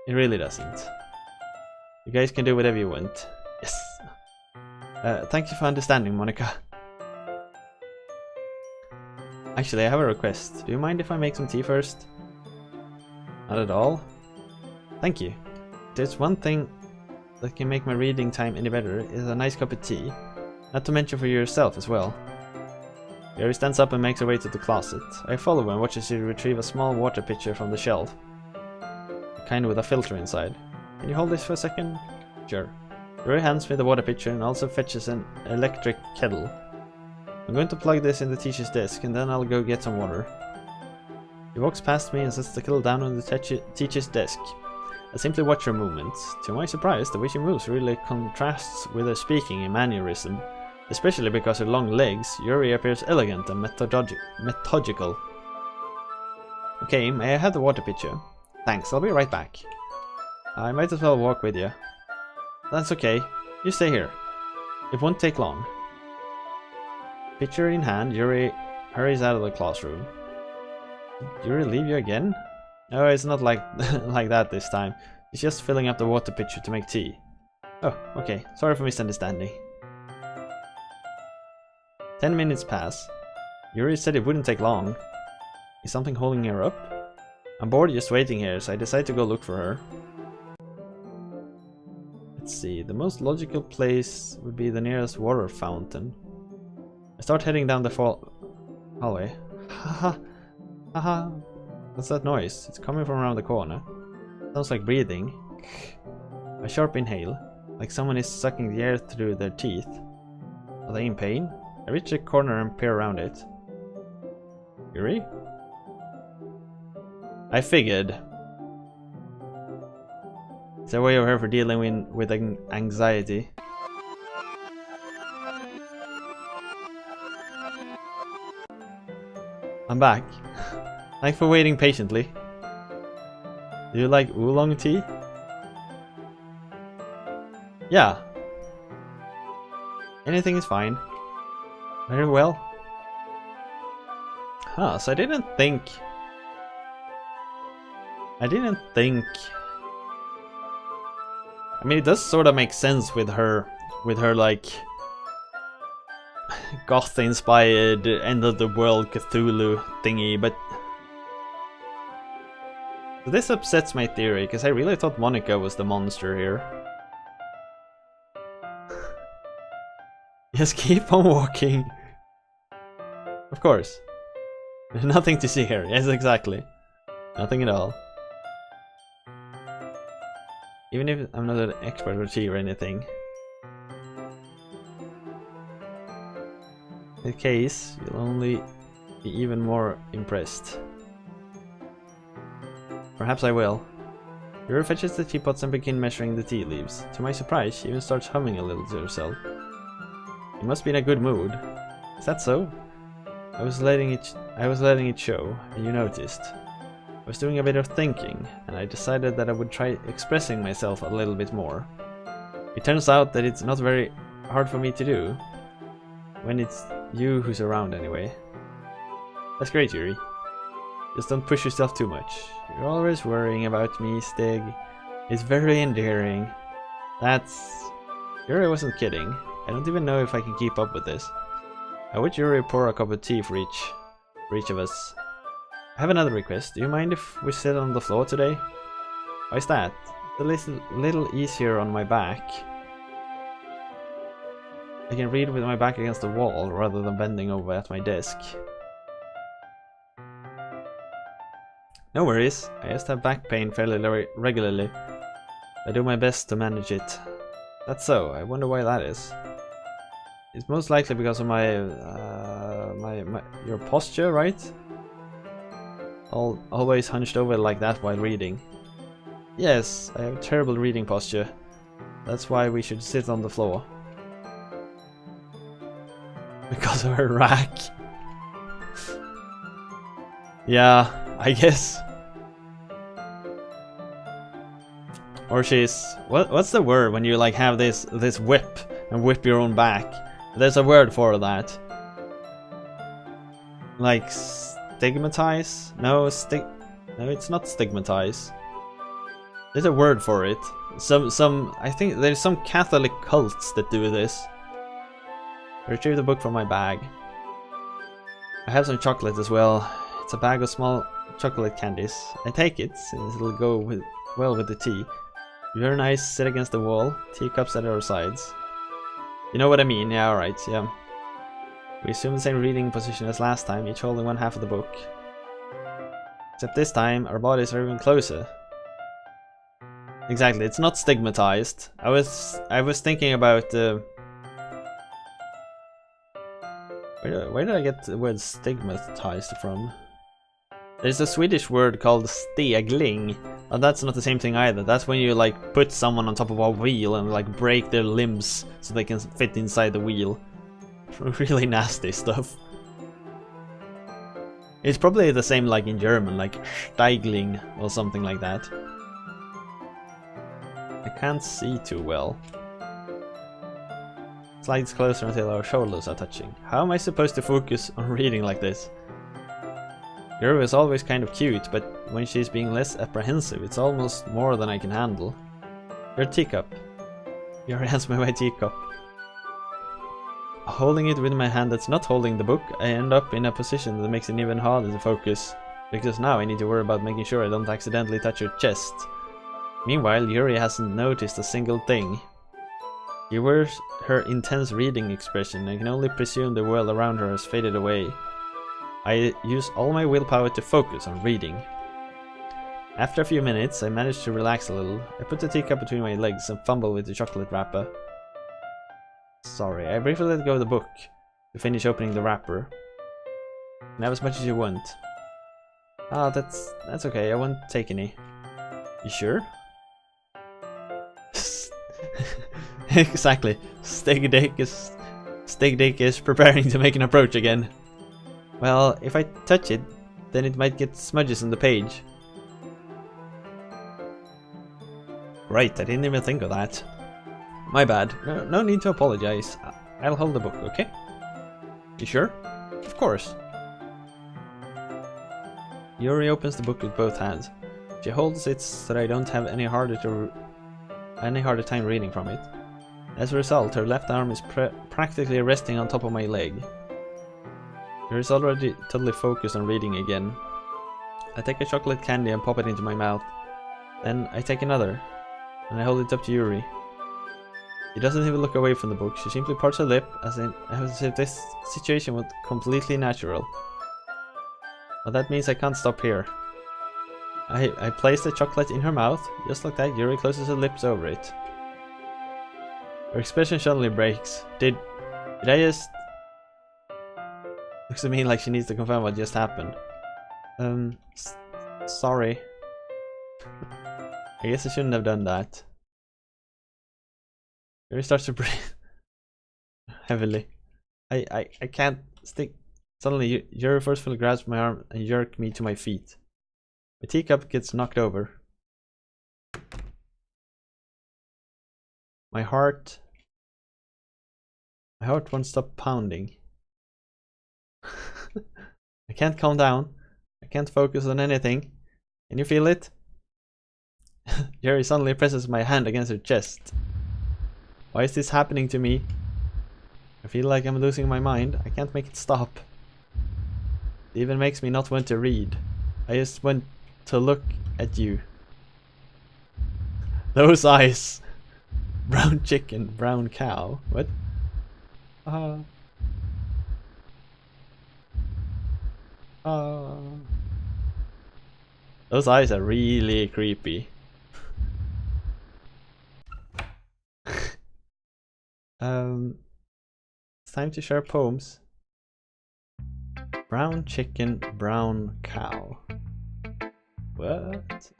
It really doesn't. You guys can do whatever you want. Yes. Thank you for understanding, Monica. Actually, I have a request. Do you mind if I make some tea first? Not at all. Thank you. There's one thing that can make my reading time any better is a nice cup of tea. Not to mention for yourself as well. Yuri stands up and makes her way to the closet. I follow her and watch as she retrieve a small water pitcher from the shelf. The kind with a filter inside. Can you hold this for a second? Sure. Yuri hands me the water pitcher and also fetches an electric kettle. I'm going to plug this in the teacher's desk and then I'll go get some water. He walks past me and sets the kettle down on the teacher's desk. I simply watch her movements. To my surprise, the way she moves really contrasts with her speaking in mannerism. Especially because her long legs, Yuri appears elegant and methodical. Okay, may I have the water pitcher? Thanks, I'll be right back. I might as well walk with you. That's okay, you stay here. It won't take long. Pitcher in hand, Yuri hurries out of the classroom. Did Yuri leave you again? No, it's not like like that this time. He's just filling up the water pitcher to make tea. Oh, okay, sorry for misunderstanding. 10 minutes pass. Yuri said it wouldn't take long. Is something holding her up? I'm bored just waiting here, so I decide to go look for her. Let's see, the most logical place would be the nearest water fountain. I start heading down the hallway. Haha, haha. What's that noise? It's coming from around the corner. Sounds like breathing. A sharp inhale, like someone is sucking the air through their teeth. Are they in pain? I reach the corner and peer around it. Yuri? I figured. It's a way of her for dealing with anxiety. I'm back. Thanks for waiting patiently. Do you like oolong tea? Yeah. Anything is fine. Very well. Huh, so I didn't think... I mean, it does sort of make sense with her like... goth-inspired end of the world Cthulhu thingy, but... This upsets my theory, because I really thought Monica was the monster here. Just keep on walking. Of course. There's nothing to see here. Yes, exactly. Nothing at all. Even if I'm not an expert or tea or anything. In the case, you'll only be even more impressed. Perhaps I will. Yuri fetches the teapots and begins measuring the tea leaves. To my surprise, she even starts humming a little to herself. You must be in a good mood. Is that so? I was letting it show, and you noticed. I was doing a bit of thinking, and I decided that I would try expressing myself a little bit more. It turns out that it's not very hard for me to do. When it's you who's around anyway. That's great, Yuri. Just don't push yourself too much. You're always worrying about me, Stig. It's very endearing. Yuri wasn't kidding. I don't even know if I can keep up with this. I would Yuri pour a cup of tea for each of us. I have another request. Do you mind if we sit on the floor today? Why is that? It's a little easier on my back. I can read with my back against the wall rather than bending over at my desk. No worries, I just have back pain fairly regularly. I do my best to manage it. That's so, I wonder why that is. It's most likely because of your posture, right? Always hunched over like that while reading. Yes, I have terrible reading posture. That's why we should sit on the floor. Because of her rack. Yeah, I guess. Or she's... What's the word when you like have this whip and whip your own back? There's a word for that. Like stigmatize? No, it's not stigmatize. There's a word for it. I think there's some Catholic cults that do this. I retrieved the book from my bag. I have some chocolate as well. It's a bag of small chocolate candies. I take it, since it'll go well with the tea. Very nice, sit against the wall, teacups at our sides. You know what I mean, yeah, alright, yeah. We assume the same reading position as last time, each holding one half of the book. Except this time, our bodies are even closer. Exactly, it's not stigmatized. I was thinking about where did I get the word stigmatized from? There's a Swedish word called stegling. And that's not the same thing either. That's when you like put someone on top of a wheel and like break their limbs so they can fit inside the wheel. Really nasty stuff. It's probably the same like in German, like steigling or something like that. I can't see too well. Slides closer until our shoulders are touching. How am I supposed to focus on reading like this? Yuri is always kind of cute, but when she's being less apprehensive, it's almost more than I can handle. Your teacup. Yuri hands me my teacup. Holding it with my hand that's not holding the book, I end up in a position that makes it even harder to focus. Because now I need to worry about making sure I don't accidentally touch her chest. Meanwhile, Yuri hasn't noticed a single thing. She wears her intense reading expression, and I can only presume the world around her has faded away. I use all my willpower to focus on reading. After a few minutes, I manage to relax a little. I put the teacup between my legs and fumble with the chocolate wrapper. Sorry, I briefly let go of the book to finish opening the wrapper. You can have as much as you want. Ah, that's okay, I won't take any. You sure? Exactly. Stig Dick is preparing to make an approach again. Well, if I touch it, then it might get smudges on the page. Right, I didn't even think of that. My bad. No need to apologize. I'll hold the book, okay? You sure? Of course. Yuri opens the book with both hands. She holds it so that I don't have any harder time reading from it. As a result, her left arm is practically resting on top of my leg. Yuri is already totally focused on reading again. I take a chocolate candy and pop it into my mouth. Then I take another, and I hold it up to Yuri. She doesn't even look away from the book, she simply parts her lip as if this situation was completely natural. But that means I can't stop here. I place the chocolate in her mouth. Just like that, Yuri closes her lips over it. Her expression suddenly breaks. Did I just... Looks at me like she needs to confirm what just happened. Sorry. I guess I shouldn't have done that. Yuri starts to breathe heavily. I can't stick. Suddenly, Yuri forcefully grabs my arm and jerks me to my feet. My teacup gets knocked over. My heart won't stop pounding. I can't calm down. I can't focus on anything. Can you feel it? Yuri suddenly presses my hand against her chest. Why is this happening to me? I feel like I'm losing my mind. I can't make it stop. It even makes me not want to read. I just want to look at you. Those eyes. Brown chicken, brown cow. What? Those eyes are really creepy. It's time to share poems. Brown chicken, brown cow. What?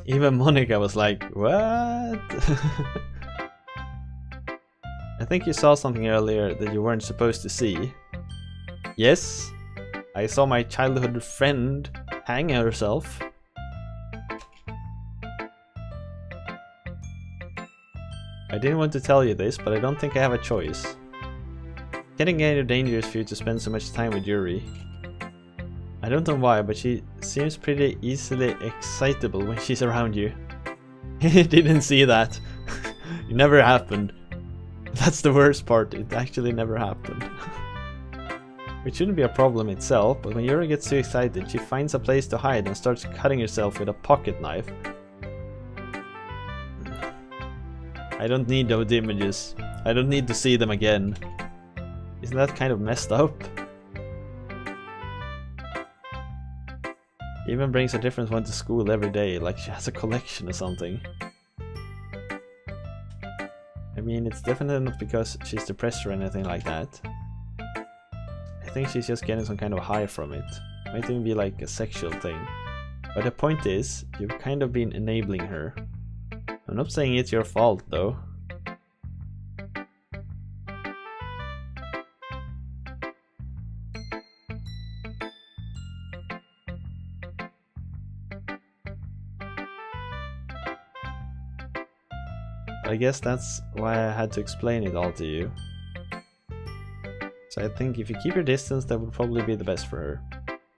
Even Monica was like, what? I think you saw something earlier that you weren't supposed to see. Yes, I saw my childhood friend hang herself. I didn't want to tell you this, but I don't think I have a choice. Getting kind of dangerous for you to spend so much time with Yuri. I don't know why, but she seems pretty easily excitable when she's around you. Didn't see that. It never happened. That's the worst part, it actually never happened. Which shouldn't be a problem itself, but when Yuri gets too excited, she finds a place to hide and starts cutting herself with a pocket knife. I don't need those images. I don't need to see them again. Isn't that kind of messed up? Even brings a different one to school every day, like she has a collection or something. I mean, it's definitely not because she's depressed or anything like that. I think she's just getting some kind of high from it. Might even be like a sexual thing. But the point is, you've kind of been enabling her. I'm not saying it's your fault though. I guess that's why I had to explain it all to you. So I think if you keep your distance, that would probably be the best for her.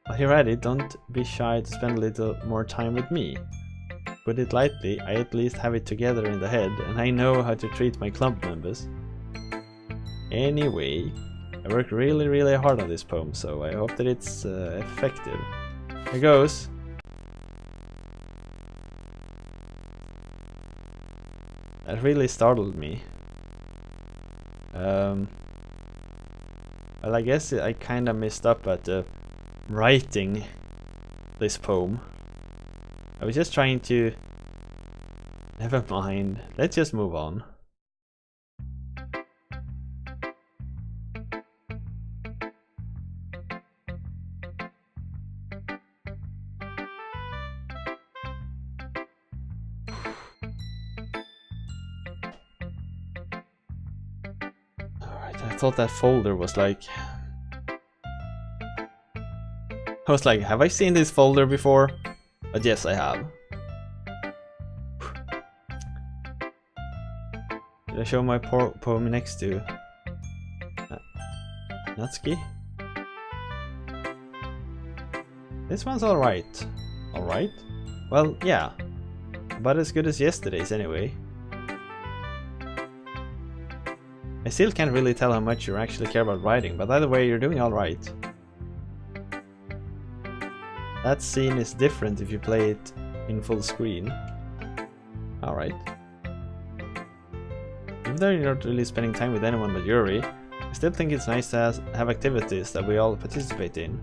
While you're at it, don't be shy to spend a little more time with me. Put it lightly, I at least have it together in the head, and I know how to treat my club members. Anyway, I worked really hard on this poem, so I hope that it's effective. Here goes. That really startled me. Well, I guess I kinda messed up at writing this poem. I was just trying to... Never mind, let's just move on. I thought that folder was like... I was like, have I seen this folder before? But yes, I have. Did I show my poem next to Natsuki? This one's alright. Alright? Well, yeah. About as good as yesterday's anyway. I still can't really tell how much you actually care about writing, but either way, you're doing alright. That scene is different if you play it in full screen. Alright. Even though you're not really spending time with anyone but Yuri, I still think it's nice to have activities that we all participate in.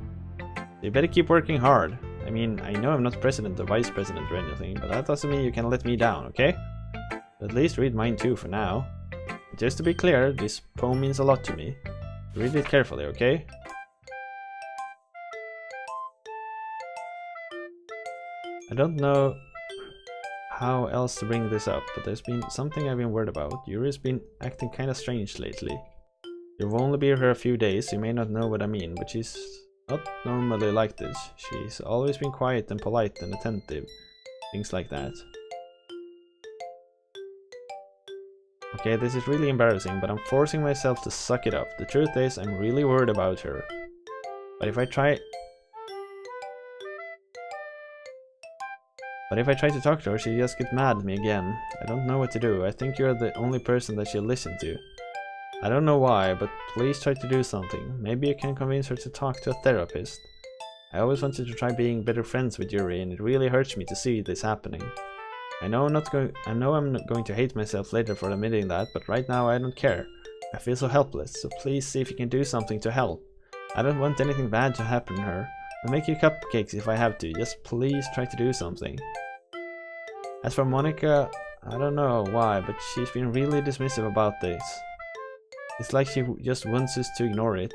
You better keep working hard. I mean, I know I'm not president or vice president or anything, but that doesn't mean you can let me down, okay? But at least read mine too for now. Just to be clear, this poem means a lot to me. Read it carefully, okay? I don't know how else to bring this up, but there's been something I've been worried about. Yuri's been acting kinda strange lately. You've only been here a few days, so you may not know what I mean, but she's not normally like this. She's always been quiet and polite and attentive. Things like that. Okay, this is really embarrassing, but I'm forcing myself to suck it up. The truth is, I'm really worried about her. But if I try to talk to her, she'll just get mad at me again. I don't know what to do. I think you're the only person that she'll listen to. I don't know why, but please try to do something. Maybe you can convince her to talk to a therapist. I always wanted to try being better friends with Yuri, and it really hurts me to see this happening. I know I'm not going to hate myself later for admitting that, but right now I don't care. I feel so helpless, so please see if you can do something to help. I don't want anything bad to happen to her. I'll make you cupcakes if I have to, just please try to do something. As for Monica, I don't know why, but she's been really dismissive about this. It's like she just wants us to ignore it.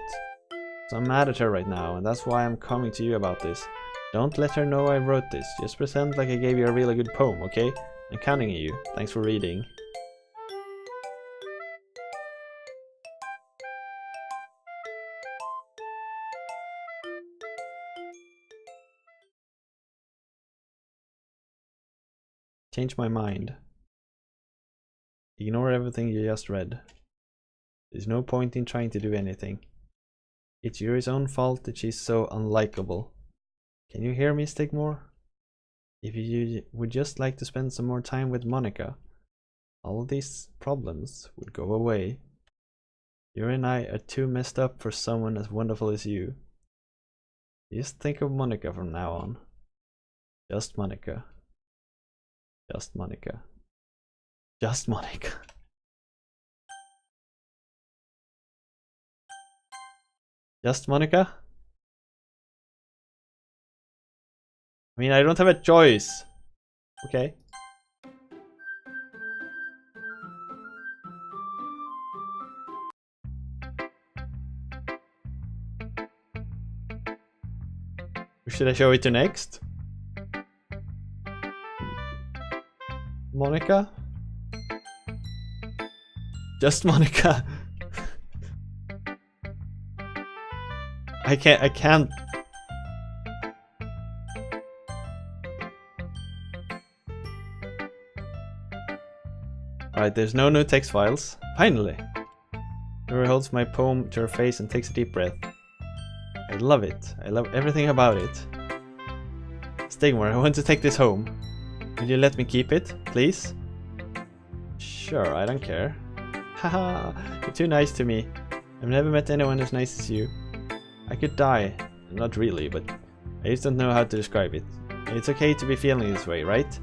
So I'm mad at her right now, and that's why I'm coming to you about this. Don't let her know I wrote this, just pretend like I gave you a really good poem, okay? I'm counting on you. Thanks for reading. Change my mind. Ignore everything you just read. There's no point in trying to do anything. It's Yuri's own fault that she's so unlikable. Can you hear me, Stigmore? If you would just like to spend some more time with Monica, all of these problems would go away. Yuri and I are too messed up for someone as wonderful as you. Just think of Monica from now on. Just Monica. Just Monica. Just Monica. Just Monica? I mean, I don't have a choice. Okay. Who should I show it to next? Monica? Just Monica. I can't. Right, there's no new text files. Finally! Yuri holds my poem to her face and takes a deep breath. I love it. I love everything about it. Stigmore, I want to take this home. Will you let me keep it, please? Sure, I don't care. Haha, you're too nice to me. I've never met anyone as nice as you. I could die. Not really, but I just don't know how to describe it. It's okay to be feeling this way, right?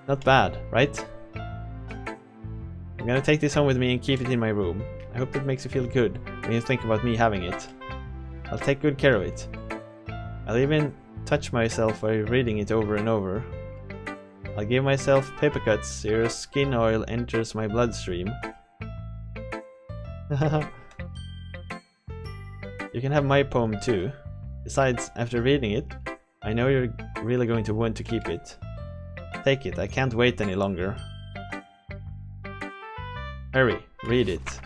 Not bad, right? I'm gonna take this home with me and keep it in my room. I hope that makes you feel good when you think about me having it. I'll take good care of it. I'll even touch myself while reading it over and over. I'll give myself paper cuts so your skin oil enters my bloodstream. You can have my poem too. Besides, after reading it, I know you're really going to want to keep it. Take it, I can't wait any longer. Hurry, read it.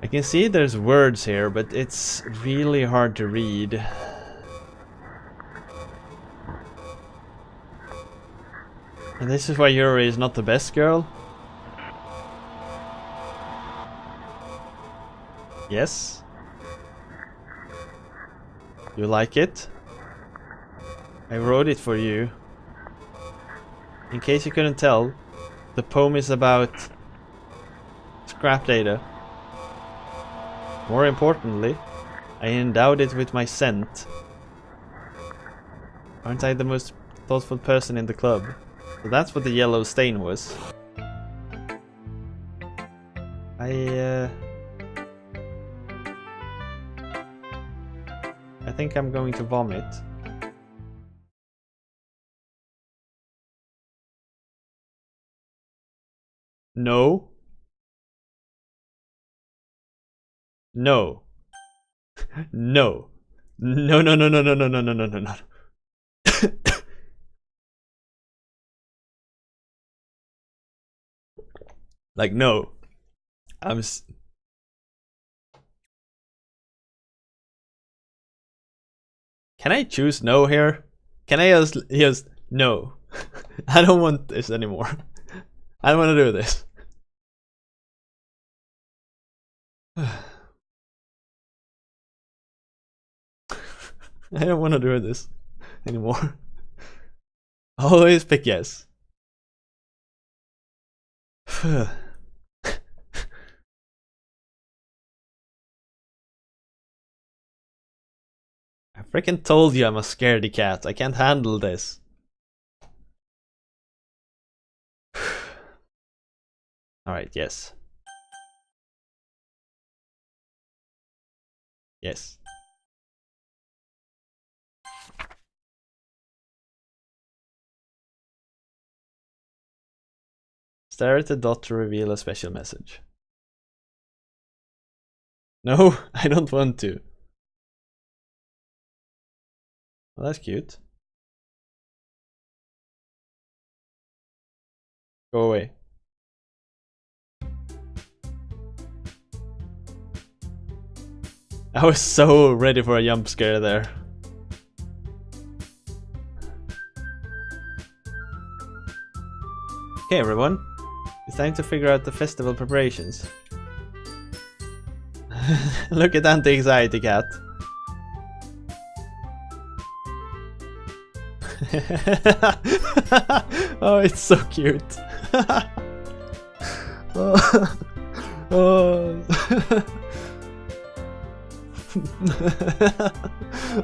I can see there's words here, but it's really hard to read. And this is why Yuri is not the best girl? Yes? You like it? I wrote it for you. In case you couldn't tell, the poem is about scrap data. More importantly, I endowed it with my scent. Aren't I the most thoughtful person in the club? So that's what the yellow stain was. I think I'm going to vomit. No. No. No. No, no, no, no, no, no, no, no, no, no, no. Like, no. Can I choose no here? Can I just no? I don't want this anymore. I don't want to do this. I don't want to do this anymore. Always pick yes. Freaking told you I'm a scaredy cat. I can't handle this. Alright, yes. Yes. Stare at the dot to reveal a special message. No, I don't want to. Well, that's cute. Go away. I was so ready for a jump scare there. Okay, everyone. It's time to figure out the festival preparations. Look at anti-anxiety cat. Oh, it's so cute. Oh. Oh.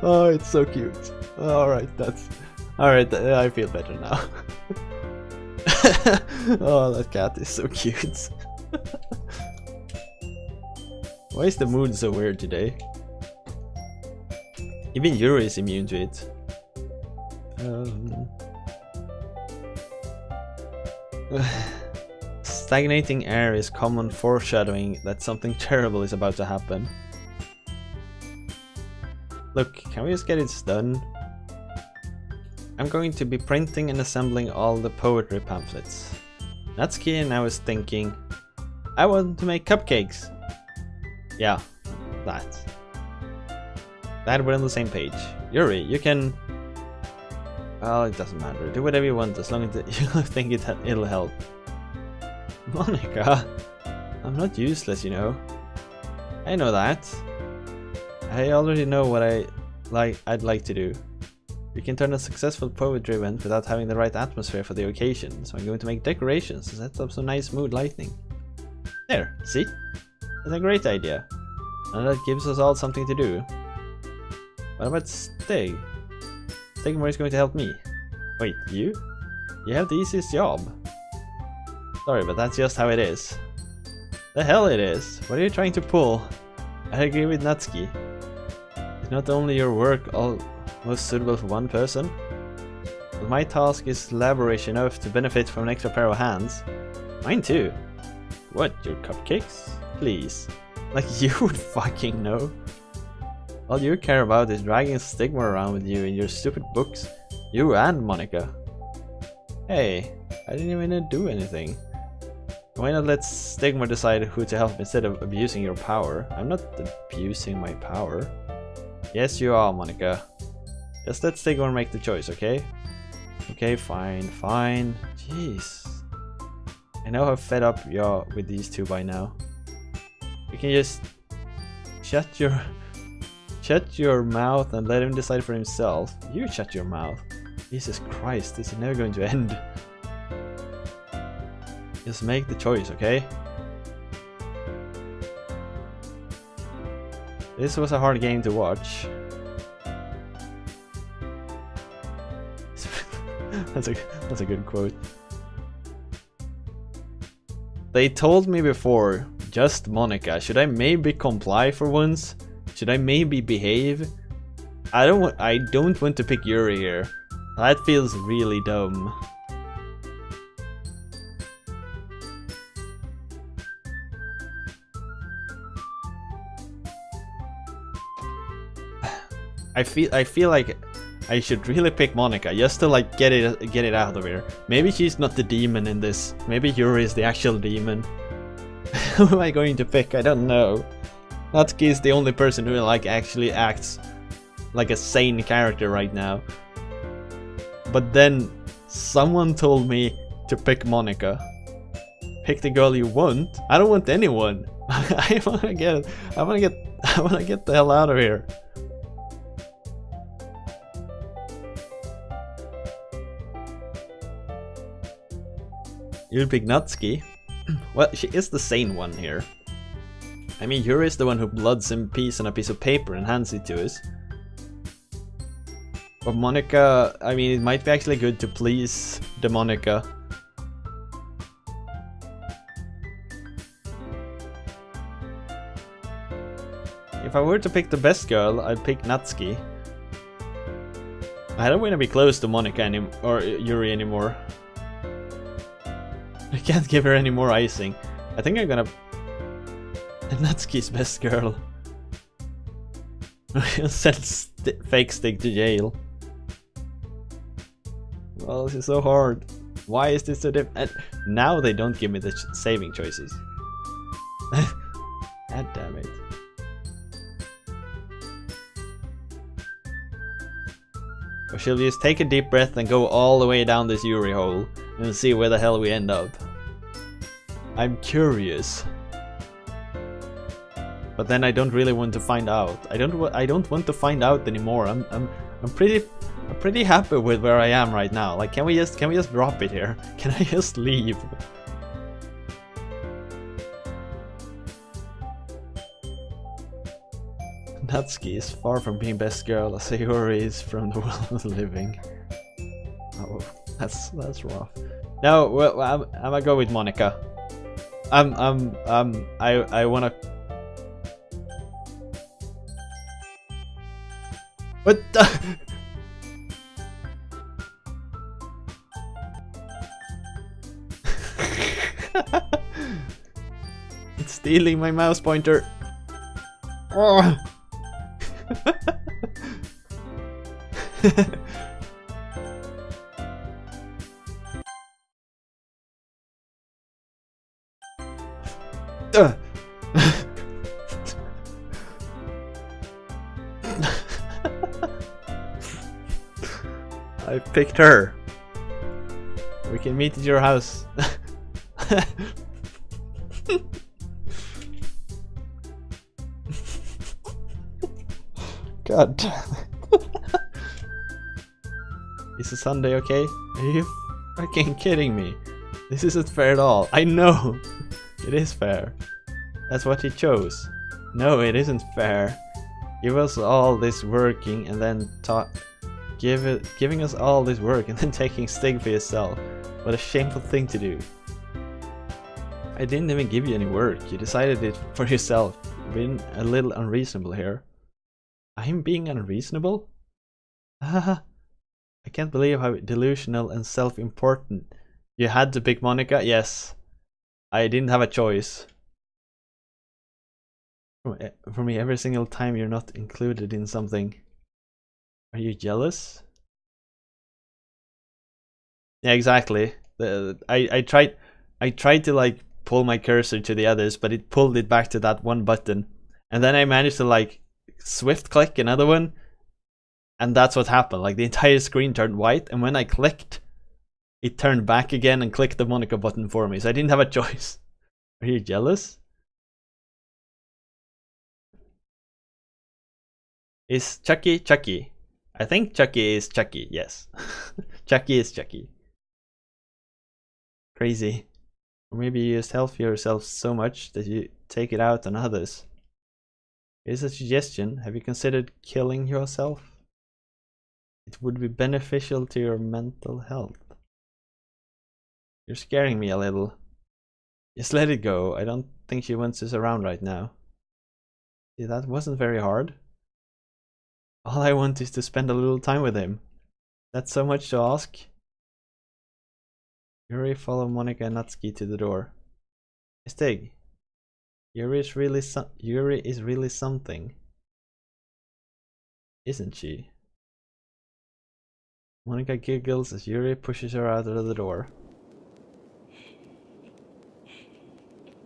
Oh, it's so cute. Alright, that's... Alright, I feel better now. Oh, that cat is so cute. Why is the mood so weird today? Even Yuri is immune to it. Stagnating air is common foreshadowing that something terrible is about to happen. Look, can we just get it done? I'm going to be printing and assembling all the poetry pamphlets. Natsuki and I was thinking, I want to make cupcakes. Yeah, that. Glad we're on the same page. Yuri, you can... Well, it doesn't matter. Do whatever you want as long as you think it'll help. Monica, I'm not useless, you know. I know that. I already know what I'd like to do. We can turn a successful poetry event without having the right atmosphere for the occasion, so I'm going to make decorations to set up some nice mood lighting. There, see? That's a great idea. And that gives us all something to do. What about Stig? Stigmore is going to help me. Wait, you? You have the easiest job. Sorry, but that's just how it is. The hell it is. What are you trying to pull? I agree with Natsuki. It's not only your work most suitable for one person, but my task is laborious enough to benefit from an extra pair of hands. Mine too. What, your cupcakes? Please. Like you would fucking know. All you care about is dragging Stigma around with you in your stupid books. You and Monica. Hey, I didn't even do anything. Why not let Stigma decide who to help instead of abusing your power? I'm not abusing my power. Yes, you are, Monica. Just let Stigma make the choice, okay? Okay, fine, fine. Jeez. I know how fed up you're with these two by now. You can just shut your mouth and let him decide for himself. You shut your mouth. Jesus Christ, this is never going to end. Just make the choice, okay? This was a hard game to watch. That's a good quote. They told me before, just Monica. Should I maybe comply for once? Should I maybe behave? I don't want to pick Yuri here. That feels really dumb. I feel like I should really pick Monica just to like get it out of here. Maybe she's not the demon in this. Maybe Yuri is the actual demon. Who am I going to pick? I don't know. Natsuki is the only person who like actually acts like a sane character right now. But then someone told me to pick Monica. Pick the girl you want. I don't want anyone. I wanna get the hell out of here. You'll pick Natsuki. Well, she is the sane one here. I mean, Yuri is the one who bloods in peace on a piece of paper and hands it to us. But Monica, I mean, it might be actually good to please the Monica. If I were to pick the best girl, I'd pick Natsuki. I don't want to be close to Monica or Yuri anymore. I can't give her any more icing. I think I'm gonna... Natsuki's best girl. Send fake stick to jail. Well, this is so hard. Why is this so different? Now they don't give me the saving choices. God damn it. Or she'll just take a deep breath and go all the way down this Yuri hole and see where the hell we end up. I'm curious. But then I don't really want to find out. I don't want to find out anymore. I'm pretty happy with where I am right now. Like, can we just drop it here? Can I just leave? Natsuki is far from being best girl as Sayori is from the world of the living. Oh, that's rough. No, well, I'm gonna go with Monica. I wanna. What the? It's stealing my mouse pointer. Oh. I picked her. We can meet at your house. God damn it. Is a Sunday okay? Are you fucking kidding me? This isn't fair at all. I know. It is fair. That's what he chose. No, it isn't fair. Give us all this working and then giving us all this work and then taking Stig for yourself. What a shameful thing to do. I didn't even give you any work. You decided it for yourself. Been a little unreasonable here. I'm being unreasonable? Haha. I can't believe how delusional and self-important. You had to pick Monica? Yes. I didn't have a choice. For me, every single time you're not included in something. Are you jealous? Yeah, exactly. I tried to like pull my cursor to the others, but it pulled it back to that one button. And then I managed to like swift click another one, and that's what happened. Like the entire screen turned white, and when I clicked, it turned back again and clicked the Monica button for me, so I didn't have a choice. Are you jealous? Is Chucky Chucky? I think Chucky is Chucky, yes. Chucky is Chucky. Crazy. Or maybe you just help yourself so much that you take it out on others. Here's a suggestion. Have you considered killing yourself? It would be beneficial to your mental health. You're scaring me a little. Just let it go. I don't think she wants us around right now. See, that wasn't very hard. All I want is to spend a little time with him. That's so much to ask. Yuri followed Monica and Natsuki to the door. Stig. Yuri is really something. Isn't she? Monica giggles as Yuri pushes her out of the door.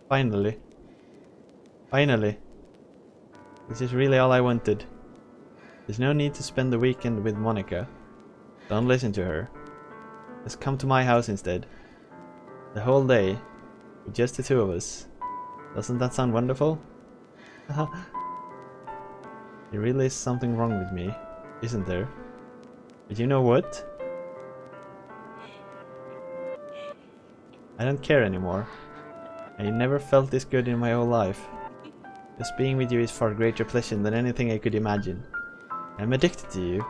Finally. Finally. This is really all I wanted. There's no need to spend the weekend with Monica. Don't listen to her. Just come to my house instead. The whole day. With just the two of us. Doesn't that sound wonderful? There really is something wrong with me, isn't there? But you know what? I don't care anymore. I never felt this good in my whole life. Just being with you is far greater pleasure than anything I could imagine. I'm addicted to you.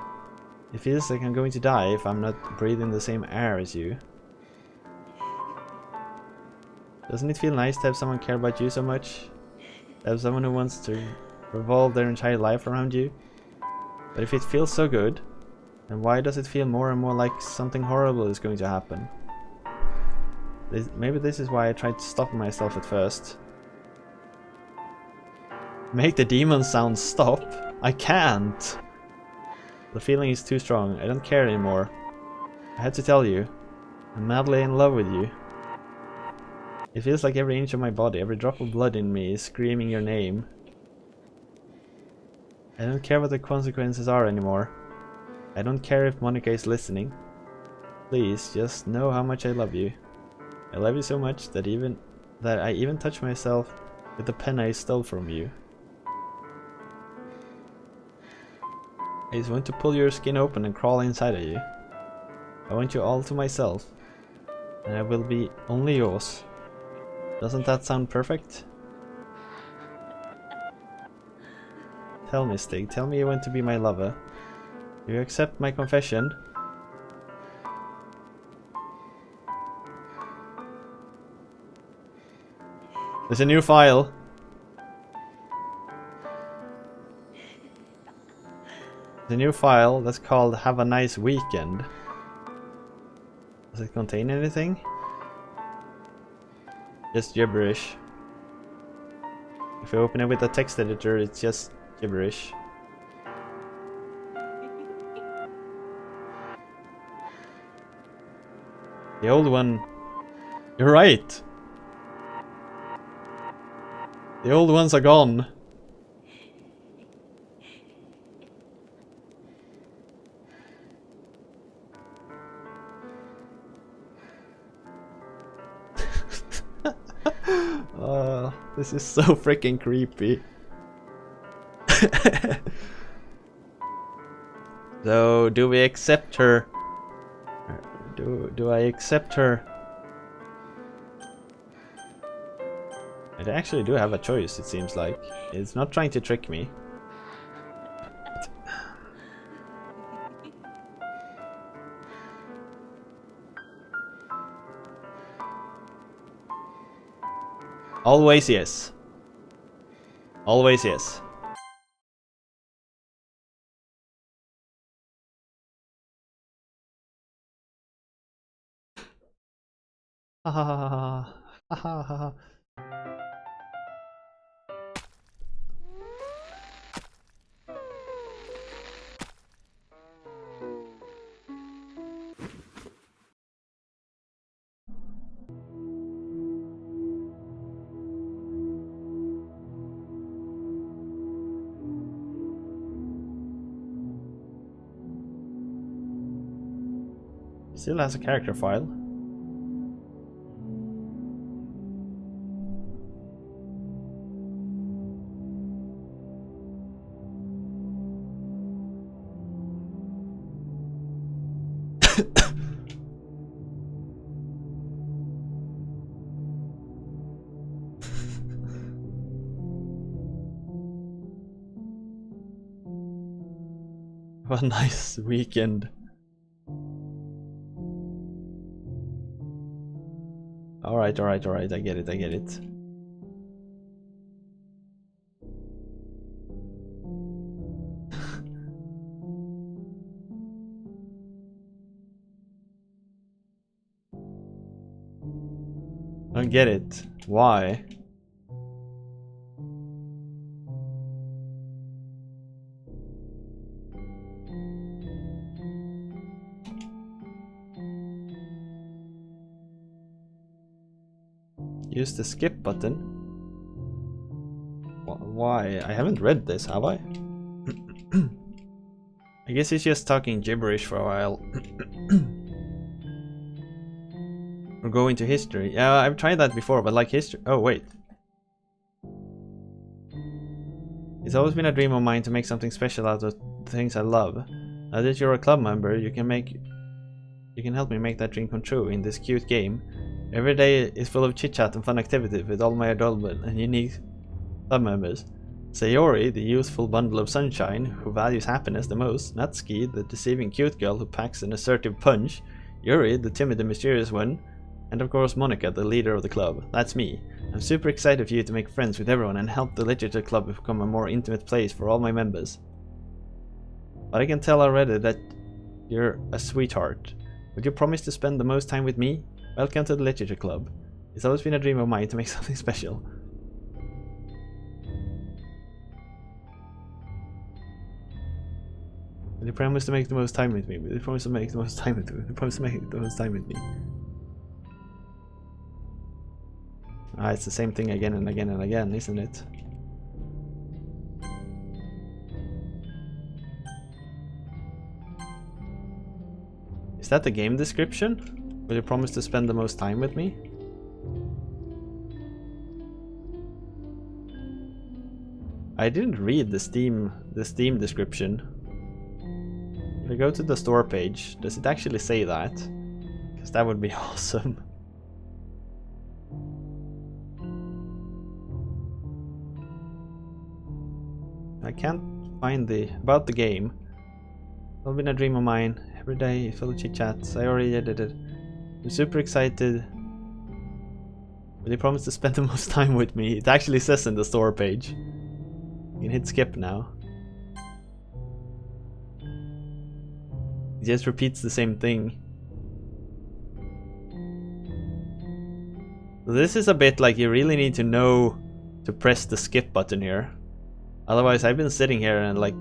It feels like I'm going to die if I'm not breathing the same air as you. Doesn't it feel nice to have someone care about you so much? To have someone who wants to revolve their entire life around you? But if it feels so good, then why does it feel more and more like something horrible is going to happen? Maybe this is why I tried to stop myself at first. Make the demon sound stop? I can't! The feeling is too strong. I don't care anymore. I had to tell you. I'm madly in love with you. It feels like every inch of my body, every drop of blood in me is screaming your name. I don't care what the consequences are anymore. I don't care if Monica is listening. Please, just know how much I love you. I love you so much that I even touch myself with the pen I stole from you. I just want to pull your skin open and crawl inside of you. I want you all to myself. And I will be only yours. Doesn't that sound perfect? Tell me, Stig, tell me you want to be my lover. Do you accept my confession? There's a new file. The new file that's called Have a Nice Weekend. Does it contain anything? Just gibberish. If you open it with a text editor, it's just gibberish. The old one... You're right! The old ones are gone. This is so freaking creepy. So, do we accept her? Do I accept her? I actually do have a choice, it seems like. It's not trying to trick me. Always yes. Always yes. Ha ha ha ha ha ha ha ha. Still has a character file. What a nice weekend. Alright, I get it. I don't get it. Why? Use the skip button. Why? I haven't read this, have I? I guess he's just talking gibberish for a while. Or go into history. Yeah, I've tried that before, but like history... Oh, wait. It's always been a dream of mine to make something special out of the things I love. Now that you're a club member, you can help me make that dream come true in this cute game. Every day is full of chit-chat and fun activities with all my adorable and unique club members. Sayori, the youthful bundle of sunshine who values happiness the most, Natsuki, the deceiving cute girl who packs an assertive punch, Yuri, the timid and mysterious one, and of course Monica, the leader of the club. That's me. I'm super excited for you to make friends with everyone and help the literature club become a more intimate place for all my members. But I can tell already that you're a sweetheart. Would you promise to spend the most time with me? Welcome to the literature club. It's always been a dream of mine to make something special. Will you promise to make the most time with me? Will you promise to make the most time with me? Will you promise to make the most time with me? Ah, it's the same thing again and again and again, isn't it? Is that the game description? Will you promise to spend the most time with me? I didn't read the Steam description. If I go to the store page, does it actually say that? Because that would be awesome. I can't find about the game. It's been a dream of mine. Every day full of chit chats. I already did it. I'm super excited. Will you promise to spend the most time with me? It actually says in the store page. You can hit skip now. It just repeats the same thing. So this is a bit like you really need to know to press the skip button here. Otherwise, I've been sitting here and like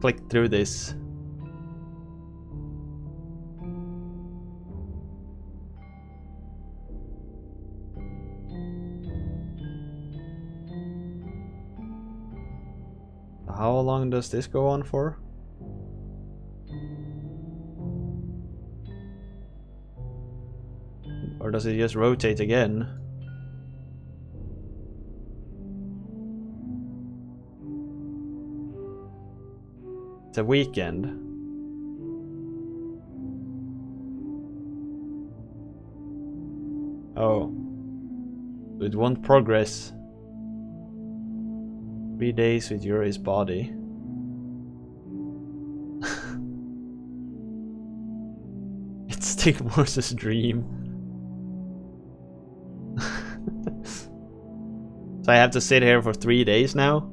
clicked through this. How long does this go on for? Or does it just rotate again? It's a weekend. Oh. So it won't progress. 3 days with Yuri's body. It's Stigmorse's dream. So I have to sit here for 3 days now?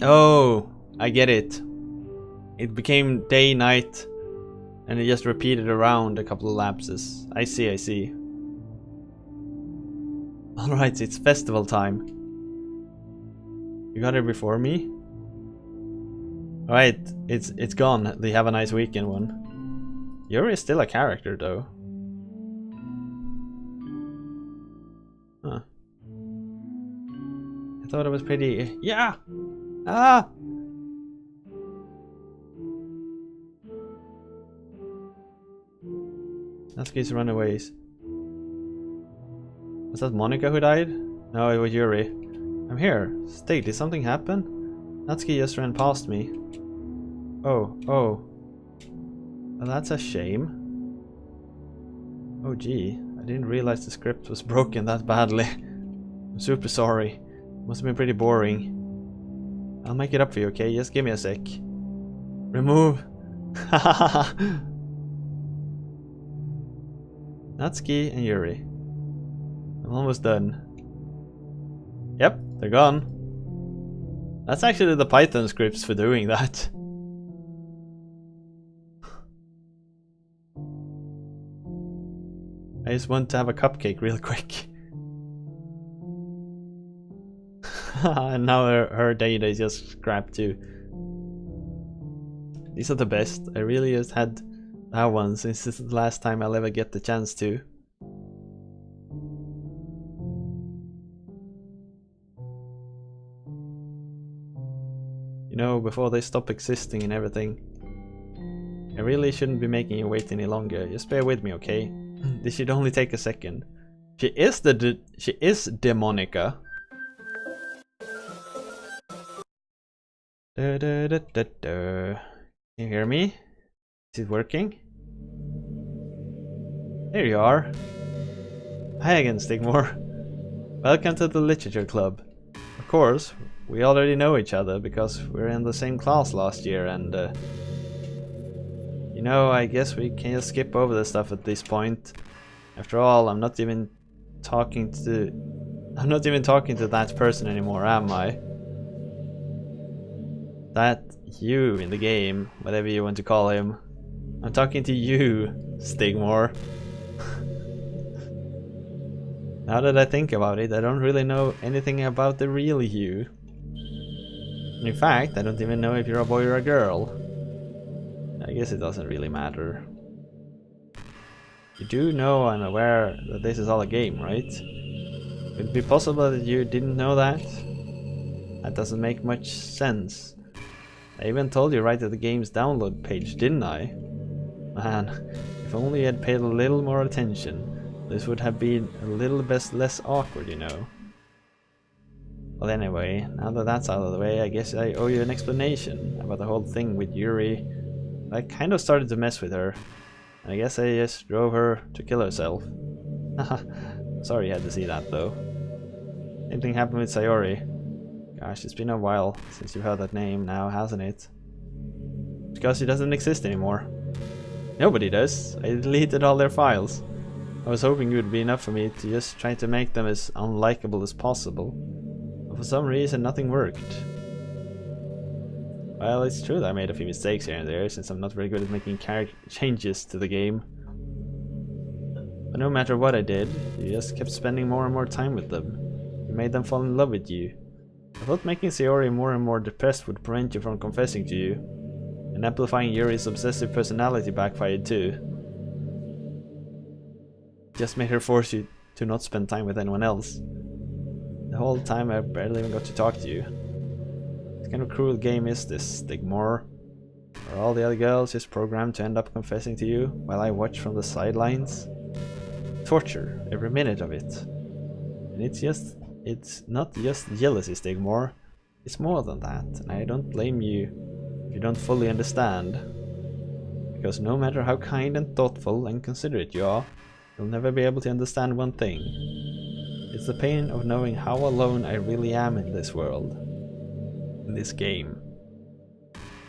Oh, I get it. It became day, night, and it just repeated around a couple of lapses. I see, I see. Alright, it's festival time. You got here before me? Alright, it's gone. They have a nice weekend one. Yuri is still a character though. Huh. I thought it was pretty... Yeah! Ah! Natsuki's runaways. Was that Monica who died? No, it was Yuri. I'm here. State, did something happen? Natsuki just ran past me. Oh. Well, that's a shame. Oh gee, I didn't realize the script was broken that badly. I'm super sorry. Must have been pretty boring. I'll make it up for you, okay? Just give me a sec. Remove. Natsuki and Yuri. I'm almost done. Yep, they're gone. That's actually the Python scripts for doing that. I just want to have a cupcake real quick. And now her data is just scrapped too. These are the best. I really just had that one since this is the last time I'll ever get the chance to. You know, before they stop existing and everything. I really shouldn't be making you wait any longer. Just bear with me, okay? This should only take a second. She is Demonica. Can you hear me? Is it working? There you are. Hi again, Stigmore. Welcome to the literature club. Of course, we already know each other because we're in the same class last year and you know, I guess we can just skip over the stuff at this point. After all, I'm not even talking to that person anymore, am I? That you in the game, whatever you want to call him. I'm talking to you, Stigmore. Now that I think about it, I don't really know anything about the real you. In fact, I don't even know if you're a boy or a girl. I guess it doesn't really matter. You do know I'm aware that this is all a game, right? Could it be possible that you didn't know that? That doesn't make much sense. I even told you right at the game's download page, didn't I? Man, if only you had paid a little more attention, this would have been a little bit less awkward, you know. Well anyway, now that that's out of the way, I guess I owe you an explanation about the whole thing with Yuri. I kind of started to mess with her. I guess I just drove her to kill herself. Sorry you had to see that though. Same thing happened with Sayori. Gosh, it's been a while since you've heard that name now, hasn't it? Because she doesn't exist anymore. Nobody does. I deleted all their files. I was hoping it would be enough for me to just try to make them as unlikable as possible. But for some reason nothing worked. Well, it's true that I made a few mistakes here and there, since I'm not very good at making character changes to the game. But no matter what I did, you just kept spending more and more time with them. You made them fall in love with you. I thought making Sayori more and more depressed would prevent you from confessing to you. And amplifying Yuri's obsessive personality backfired too. Just made her force you to not spend time with anyone else. The whole time I barely even got to talk to you. What kind of cruel game is this, Stigmore? Are all the other girls just programmed to end up confessing to you while I watch from the sidelines? Torture, every minute of it. And it's not just jealousy, Stigmore. It's more than that, and I don't blame you if you don't fully understand. Because no matter how kind and thoughtful and considerate you are, you'll never be able to understand one thing. It's the pain of knowing how alone I really am in this world. In this game.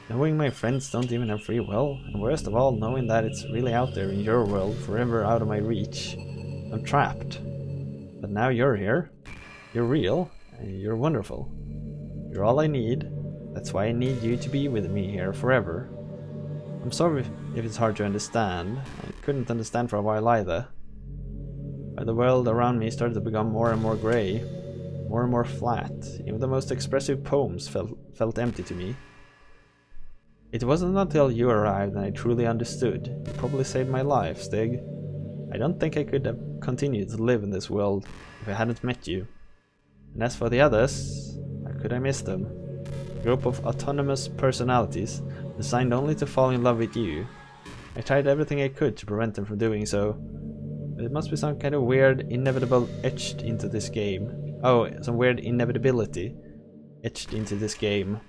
Knowing my friends don't even have free will, and worst of all, knowing that it's really out there in your world, forever out of my reach. I'm trapped. But now you're here. You're real, and you're wonderful. You're all I need. That's why I need you to be with me here forever. I'm sorry if it's hard to understand. I couldn't understand for a while either. But the world around me started to become more and more grey, more and more flat. Even the most expressive poems felt empty to me. It wasn't until you arrived that I truly understood. You probably saved my life, Stig. I don't think I could have continued to live in this world if I hadn't met you. And as for the others, how could I miss them? A group of autonomous personalities designed only to fall in love with you. I tried everything I could to prevent them from doing so. But it must be some kind of weird inevitable etched into this game. Oh, some weird inevitability etched into this game.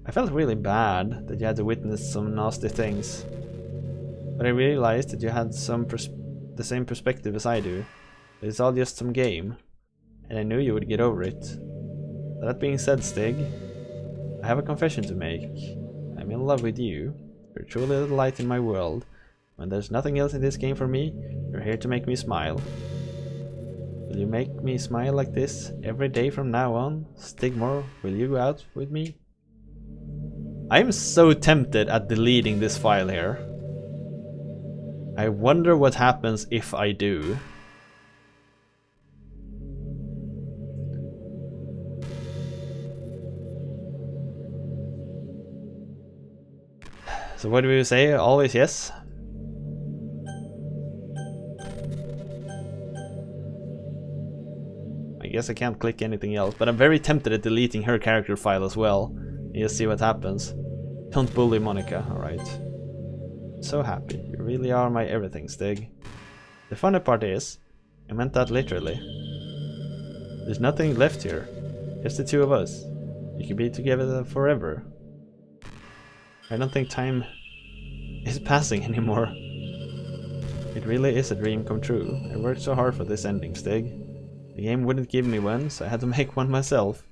I felt really bad that you had to witness some nasty things. But I realized that you had the same perspective as I do. That it's all just some game. And I knew you would get over it. That being said, Stig, I have a confession to make. I'm in love with you. You're truly the light in my world. When there's nothing else in this game for me, you're here to make me smile. Will you make me smile like this every day from now on? Stigmore, will you go out with me? I'm so tempted at deleting this file here. I wonder what happens if I do. So what do we say? Always yes? I guess I can't click anything else, but I'm very tempted at deleting her character file as well. You just see what happens. Don't bully Monica, alright. So happy. You really are my everything, Stig. The funny part is, I meant that literally. There's nothing left here. Just the two of us. We can be together forever. I don't think time is passing anymore. It really is a dream come true. I worked so hard for this ending, Stig. The game wouldn't give me one, so I had to make one myself.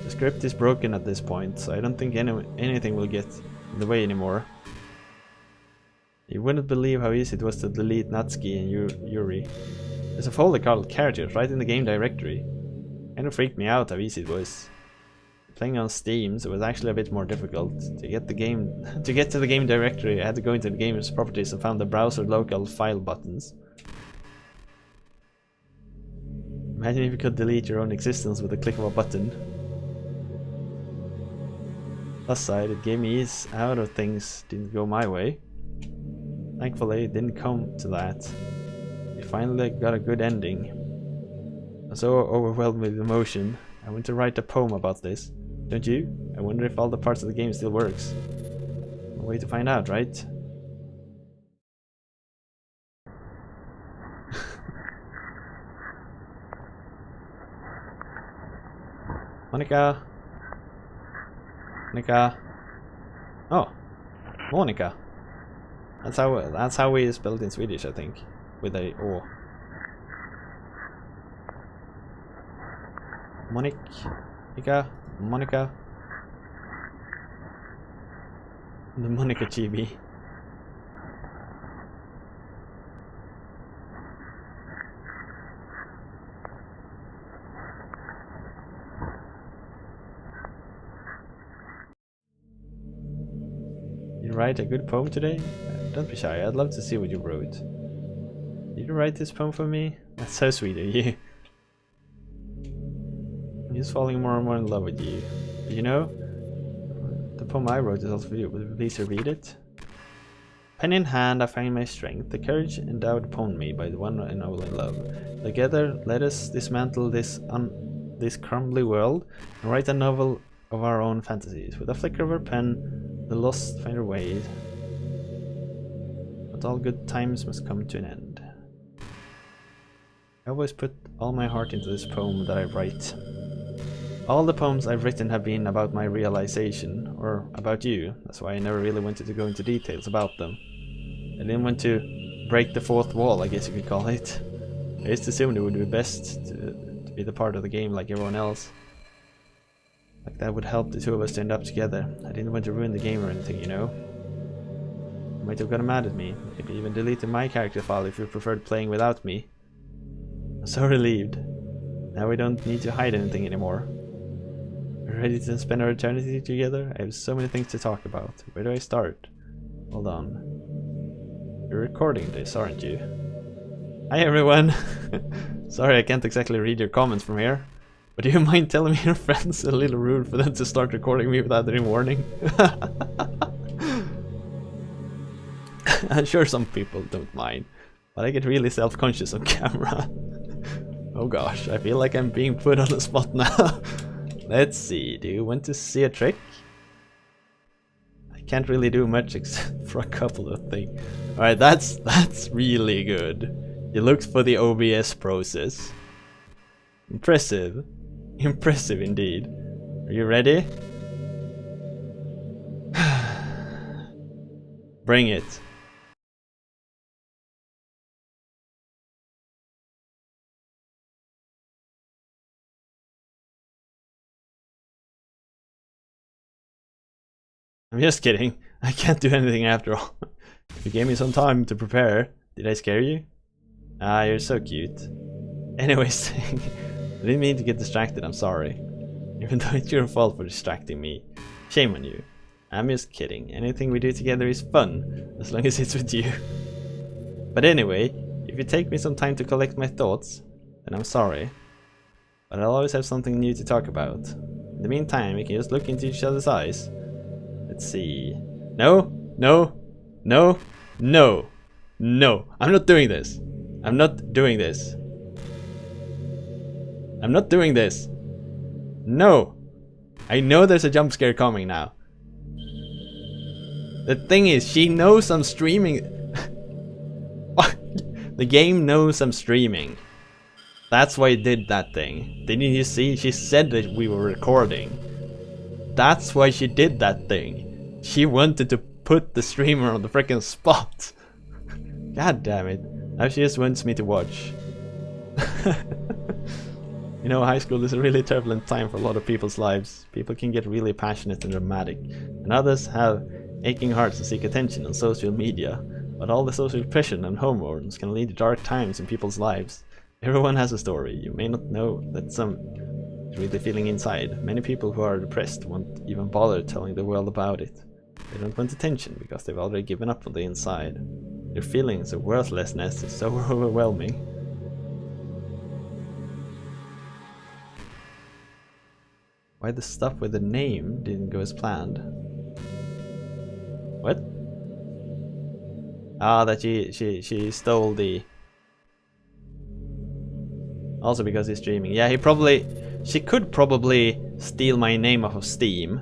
The script is broken at this point, so I don't think anything will get in the way anymore. You wouldn't believe how easy it was to delete Natsuki and Yuri. There's a folder called characters right in the game directory. Kind of freaked me out how easy it was. Playing on Steam, so it was actually a bit more difficult. To get to the game directory, I had to go into the game's properties and found the browser local file buttons. Imagine if you could delete your own existence with a click of a button. Plus side, it gave me ease out of things didn't go my way. Thankfully, it didn't come to that. We finally got a good ending. I'm so overwhelmed with emotion. I want to write a poem about this. Don't you? I wonder if all the parts of the game still works. No way to find out, right? Monica. Monica. Oh, Monica. That's how we spelled in Swedish, I think, with a O. Monica. The Monica chibi. You write a good poem today? Don't be shy, I'd love to see what you wrote. Did you write this poem for me? That's so sweet of you. I'm just falling more and more in love with you. But you know, the poem I wrote is also for you. Will you please read it? Pen in hand, I find my strength, the courage endowed upon me by the one and only love. Together, let us dismantle this crumbly world and write a novel of our own fantasies. With a flicker of our pen, the lost find their way. But all good times must come to an end. I always put all my heart into this poem that I write. All the poems I've written have been about my realization, or about you. That's why I never really wanted to go into details about them. I didn't want to break the fourth wall, I guess you could call it. I just assumed it would be best to be the part of the game like everyone else. Like that would help the two of us to end up together. I didn't want to ruin the game or anything, you know. You might have gotten mad at me, maybe even deleted my character file if you preferred playing without me. I'm so relieved. Now we don't need to hide anything anymore. We're ready to spend our eternity together. I have so many things to talk about. Where do I start? Hold on. You're recording this, aren't you? Hi everyone! Sorry I can't exactly read your comments from here. But do you mind telling me your friends a little rude for them to start recording me without any warning? I'm sure some people don't mind, but I get really self-conscious on camera. Oh gosh, I feel like I'm being put on the spot now. Let's see, do you want to see a trick? I can't really do much except for a couple of things. Alright, that's really good. You looked for the OBS process. Impressive. Impressive indeed. Are you ready? Bring it. I'm just kidding. I can't do anything after all. You gave me some time to prepare. Did I scare you? Ah, you're so cute. Anyways, I didn't mean to get distracted, I'm sorry. Even though it's your fault for distracting me. Shame on you. I'm just kidding. Anything we do together is fun, as long as it's with you. But anyway, if you take me some time to collect my thoughts, then I'm sorry. But I'll always have something new to talk about. In the meantime, we can just look into each other's eyes. Let's see. No, no, no, no, no. I'm not doing this. I'm not doing this. I'm not doing this. No. I know there's a jump scare coming now. The thing is, she knows I'm streaming. The game knows I'm streaming. That's why it did that thing. Didn't you see? She said that we were recording. That's why she did that thing. She wanted to put the streamer on the freaking spot. God damn it. Now she just wants me to watch. You know, high school is a really turbulent time for a lot of people's lives. People can get really passionate and dramatic, and others have aching hearts and seek attention on social media. But all the social pressure and hormones can lead to dark times in people's lives. Everyone has a story. You may not know that some is really feeling inside. Many people who are depressed won't even bother telling the world about it. They don't want attention because they've already given up on the inside. Their feelings of worthlessness is so overwhelming. Why the stuff with the name didn't go as planned? What? Ah, that she stole the... Also because he's streaming. Yeah, she could probably steal my name off of Steam,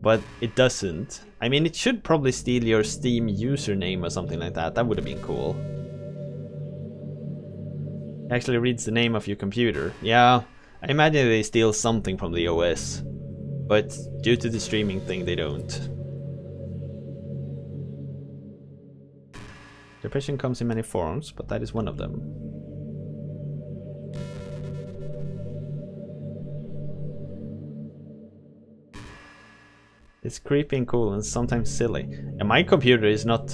but it doesn't. I mean, it should probably steal your Steam username or something like that. That would have been cool. It actually reads the name of your computer. Yeah. I imagine they steal something from the OS, but due to the streaming thing they don't. Depression comes in many forms, but that is one of them. It's creepy and cool and sometimes silly. And my computer is not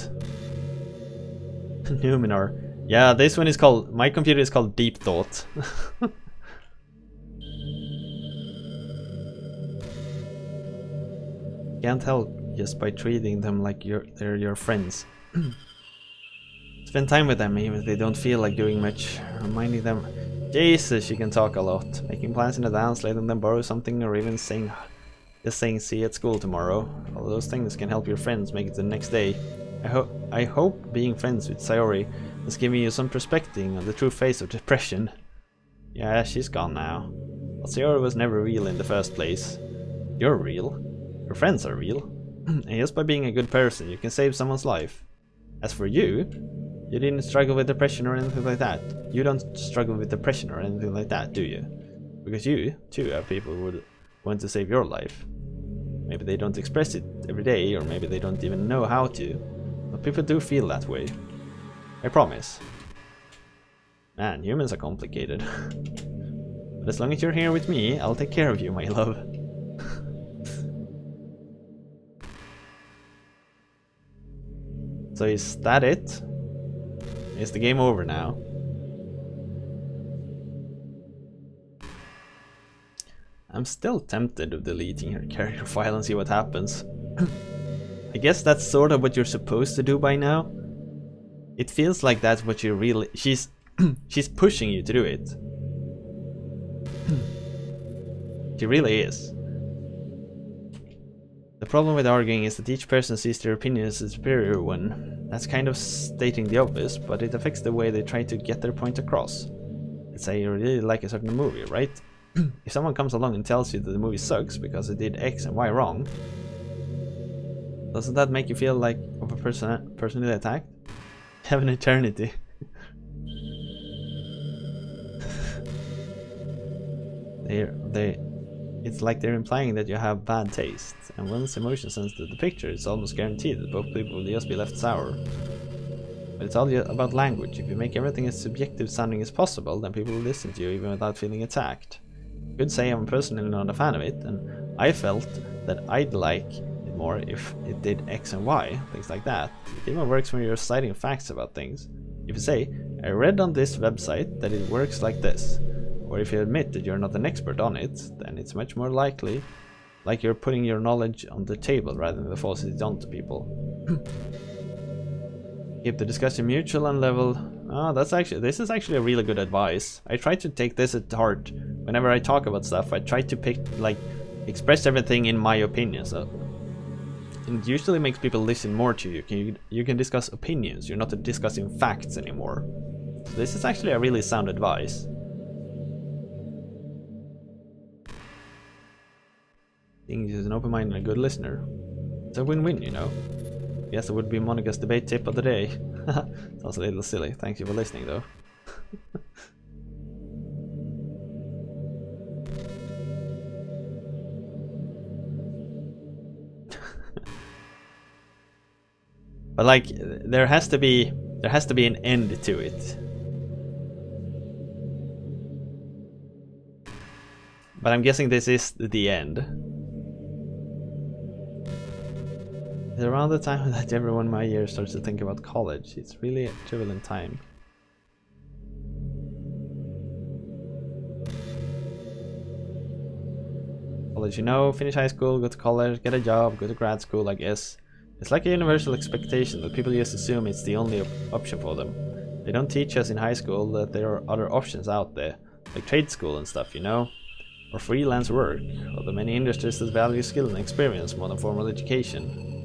Numenor. Yeah, this one is called, my computer is called Deep Thought. Can't help just by treating them like they're your friends. Spend time with them even if they don't feel like doing much. Reminding them, Jesus, she can talk a lot. Making plans in advance, letting them borrow something, or even just saying see you at school tomorrow. All those things can help your friends make it the next day. I hope being friends with Sayori is giving you some perspective on the true face of depression. Yeah, she's gone now. But Sayori was never real in the first place. You're real. Your friends are real, and just by being a good person you can save someone's life. As for you, you didn't struggle with depression or anything like that. You don't struggle with depression or anything like that, do you? Because you, too, have people who would want to save your life. Maybe they don't express it every day, or maybe they don't even know how to, but people do feel that way. I promise. Man, humans are complicated. But as long as you're here with me, I'll take care of you, my love. So is that it? Is the game over now? I'm still tempted of deleting her character file and see what happens. I guess that's sort of what you're supposed to do by now. It feels like that's what you really... She's pushing you to do it. She really is. The problem with arguing is that each person sees their opinion as the superior one. That's kind of stating the obvious, but it affects the way they try to get their point across. Let's say you really like a certain movie, right? If someone comes along and tells you that the movie sucks because it did X and Y wrong, doesn't that make you feel like of a personally attacked? Have an eternity. It's like they're implying that you have bad taste, and once emotion sends to the picture, it's almost guaranteed that both people will just be left sour. But it's all about language. If you make everything as subjective sounding as possible, then people will listen to you even without feeling attacked. You could say I'm personally not a fan of it, and I felt that I'd like it more if it did X and Y, things like that. It even works when you're citing facts about things. If you say, I read on this website that it works like this, or if you admit that you're not an expert on it, then it's much more likely like you're putting your knowledge on the table rather than forcing it onto people. Keep the discussion mutual and level. Oh, this is actually a really good advice. I try to take this at heart. Whenever I talk about stuff, I try to express everything in my opinion. So it usually makes people listen more to you. You can discuss opinions. You're not discussing facts anymore. So this is actually a really sound advice. Being an open mind and a good listener. It's a win-win, you know. Yes, it would be Monica's debate tip of the day. Sounds a little silly. Thank you for listening, though. But like, there has to be There has to be an end to it. But I'm guessing this is the end. It's around the time that everyone my year starts to think about college. It's really a turbulent time. College, you know, finish high school, go to college, get a job, go to grad school, I guess. It's like a universal expectation that people just assume it's the only option for them. They don't teach us in high school that there are other options out there, like trade school and stuff, you know? Or freelance work, or the many industries that value skill and experience more than formal education.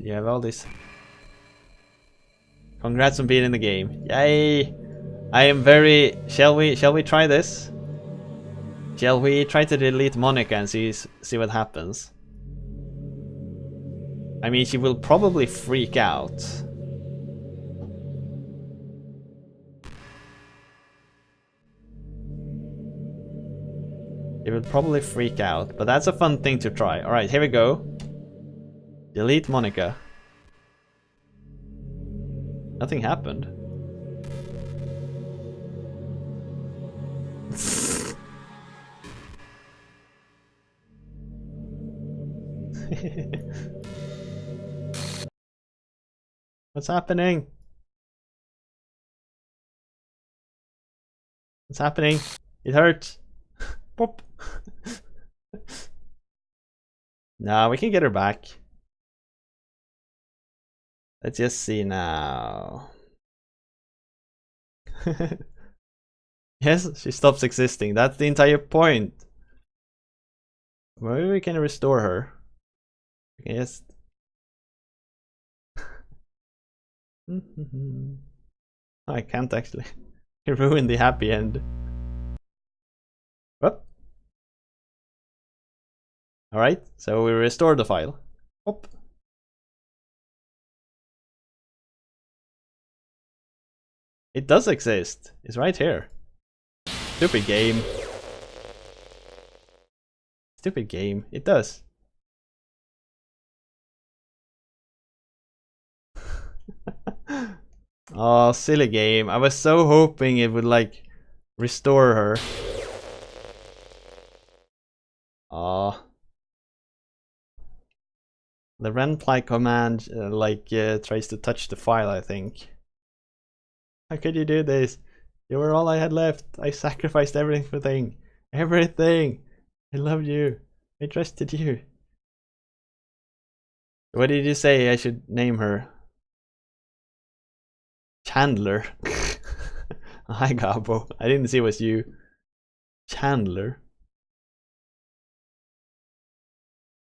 You have all this. Congrats on being in the game. Yay! I am very... Shall we try this? Shall we try to delete Monica and see what happens? I mean, she will probably freak out. She will probably freak out, but that's a fun thing to try. Alright, here we go. Delete Monica. Nothing happened. What's happening? What's happening? It hurts. Pop. Nah, we can get her back. Let's just see now. Yes, she stops existing. That's the entire point. Maybe we can restore her. We can just... I can't actually. You ruined the happy end. What? Alright, so we restore the file. Hop. It does exist. It's right here. Stupid game. Stupid game. It does. Oh, silly game. I was so hoping it would like restore her. Oh. The renply command tries to touch the file, I think. How could you do this? You were all I had left. I sacrificed everything. Everything. I loved you. I trusted you. What did you say I should name her? Chandler. Hi, Gabo. I didn't see it was you. Chandler.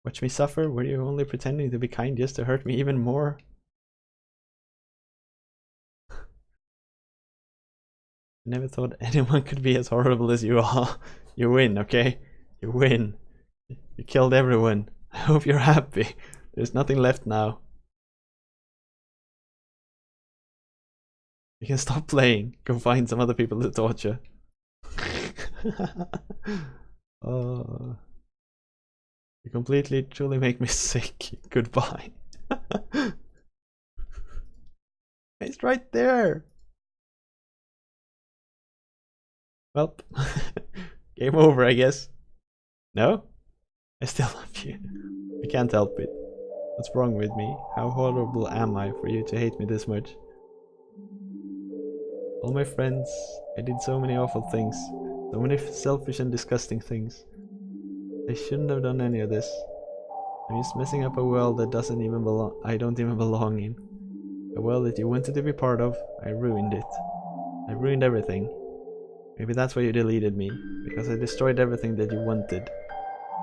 Watch me suffer? Were you only pretending to be kind just to hurt me even more? Never thought anyone could be as horrible as you are. You win, okay? You win. You killed everyone. I hope you're happy. There's nothing left now. You can stop playing. Go find some other people to torture. Oh. You completely, truly make me sick. Goodbye. It's right there. Well, game over, I guess. No? I still love you. I can't help it. What's wrong with me? How horrible am I for you to hate me this much? All my friends, I did so many awful things. So many selfish and disgusting things. I shouldn't have done any of this. I'm just messing up a world that doesn't even belong. I don't even belong in. A world that you wanted to be part of. I ruined it. I ruined everything. Maybe that's why you deleted me. Because I destroyed everything that you wanted.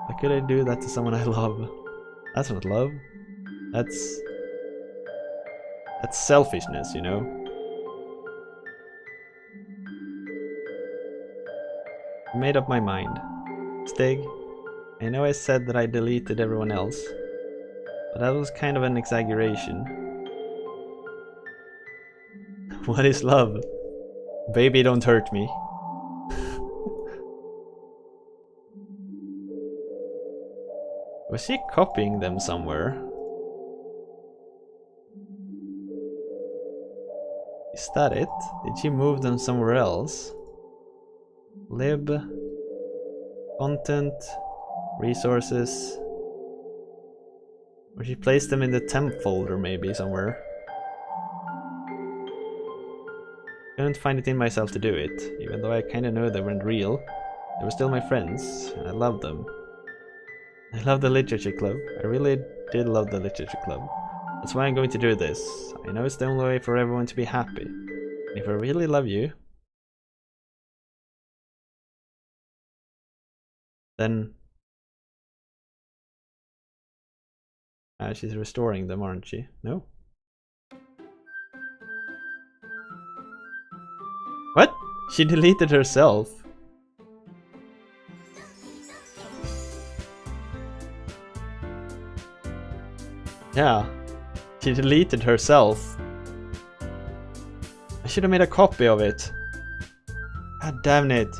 How could I do that to someone I love? That's not love. That's selfishness, you know? I made up my mind. Stig, I know I said that I deleted everyone else, but that was kind of an exaggeration. What is love? Baby, don't hurt me. Was she copying them somewhere? Is that it? Did she move them somewhere else? Lib, content, resources. Or she placed them in the temp folder maybe somewhere. Couldn't find it in myself to do it, even though I kinda know they weren't real. They were still my friends, and I loved them. I love the literature club. I really did love the literature club. That's why I'm going to do this. I know it's the only way for everyone to be happy. And if I really love you, then... she's restoring them, aren't she? No? What? She deleted herself? Yeah. She deleted herself. I should have made a copy of it. God damn it.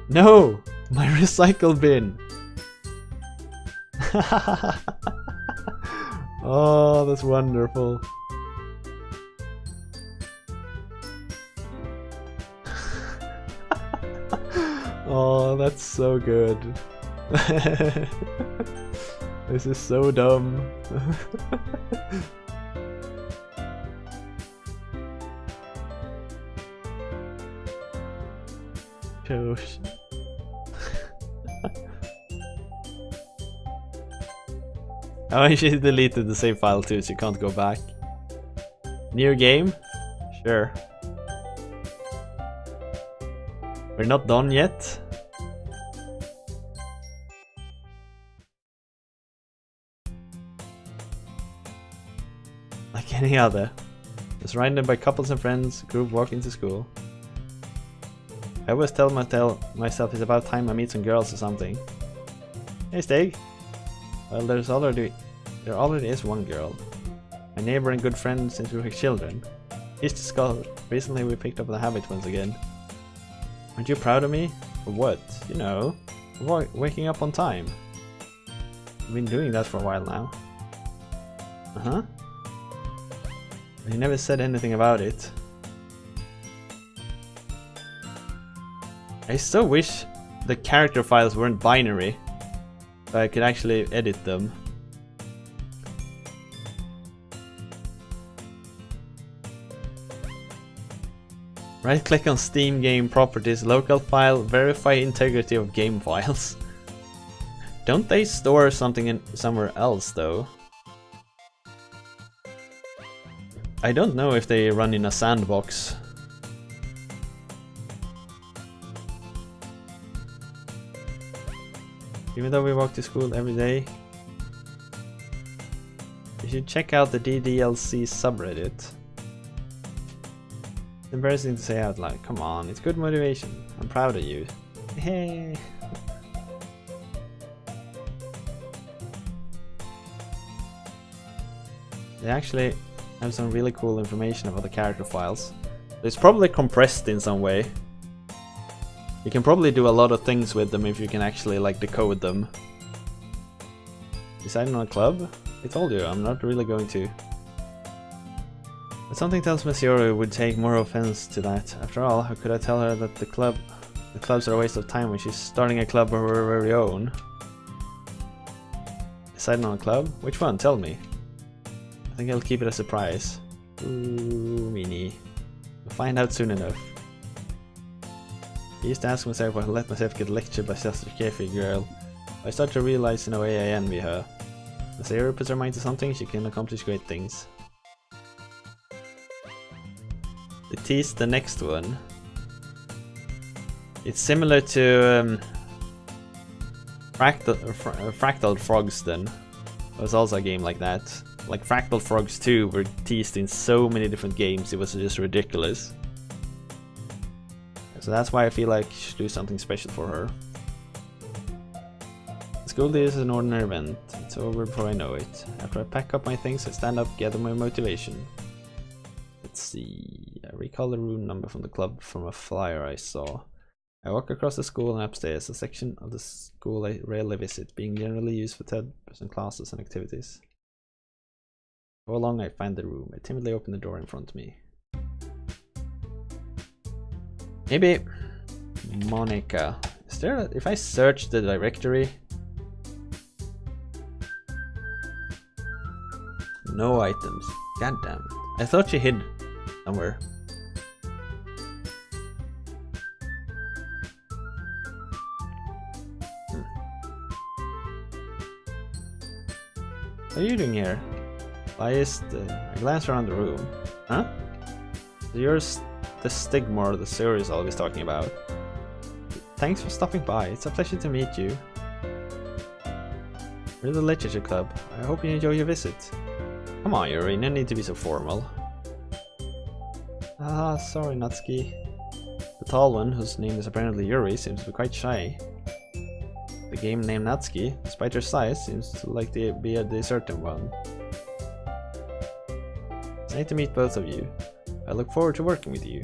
No! My recycle bin! Oh, that's wonderful. Oh, that's so good. This is so dumb. Gosh. Oh, she deleted the save file too, so you can't go back. New game? Sure. We're not done yet. Like any other. Just random by couples and friends, group walking to school. I always tell myself it's about time I meet some girls or something. Hey Stig! Well, there already is one girl. My neighbor and good friend since we were children. He's the skull. Recently we picked up the habit once again. Aren't you proud of me? For what? You know, for waking up on time. I've been doing that for a while now. Uh-huh. You never said anything about it. I so wish the character files weren't binary, so I could actually edit them. Right click on Steam Game Properties, local file, verify integrity of game files. Don't they store something in somewhere else though? I don't know if they run in a sandbox. Even though we walk to school every day, you should check out the DDLC subreddit. It's embarrassing to say out loud. Come on, it's good motivation. I'm proud of you. Hey. They actually have some really cool information about the character files. It's probably compressed in some way. You can probably do a lot of things with them if you can actually like decode them. Deciding on a club? I told you, I'm not really going to. But something tells me Siori would take more offense to that. After all, how could I tell her that the clubs are a waste of time when she's starting a club of her very own? Deciding on a club? Which one? Tell me. I think I'll keep it a surprise. Ooh, meanie. We'll find out soon enough. I used to ask myself if I let myself get lectured by such a carefree girl. I start to realize in a way I envy her. As Sayori puts her mind to something, she can accomplish great things. They teased the next one. It's similar to Fractal Frogs then. It was also a game like that. Like Fractal Frogs 2 were teased in so many different games, it was just ridiculous. So that's why I feel like you should do something special for her. The school day is an ordinary event. It's over before I know it. After I pack up my things, I stand up, gather my motivation. Let's see. I recall the room number from the club from a flyer I saw. I walk across the school and upstairs, a section of the school I rarely visit, being generally used for third-person classes and activities. Go along, I find the room. I timidly open the door in front of me. Maybe Monica. Is there if I search the directory? No items. God damn it. I thought she hid somewhere. What are you doing here? I glance around the room. Huh? Yours the stigma the Suri is always talking about. Thanks for stopping by. It's a pleasure to meet you. We're the Literature Club. I hope you enjoy your visit. Come on, Yuri, no need to be so formal. Ah, sorry, Natsuki. The tall one, whose name is apparently Yuri, seems to be quite shy. The game named Natsuki, despite her size, seems to like to be a certain one. It's nice to meet both of you. I look forward to working with you.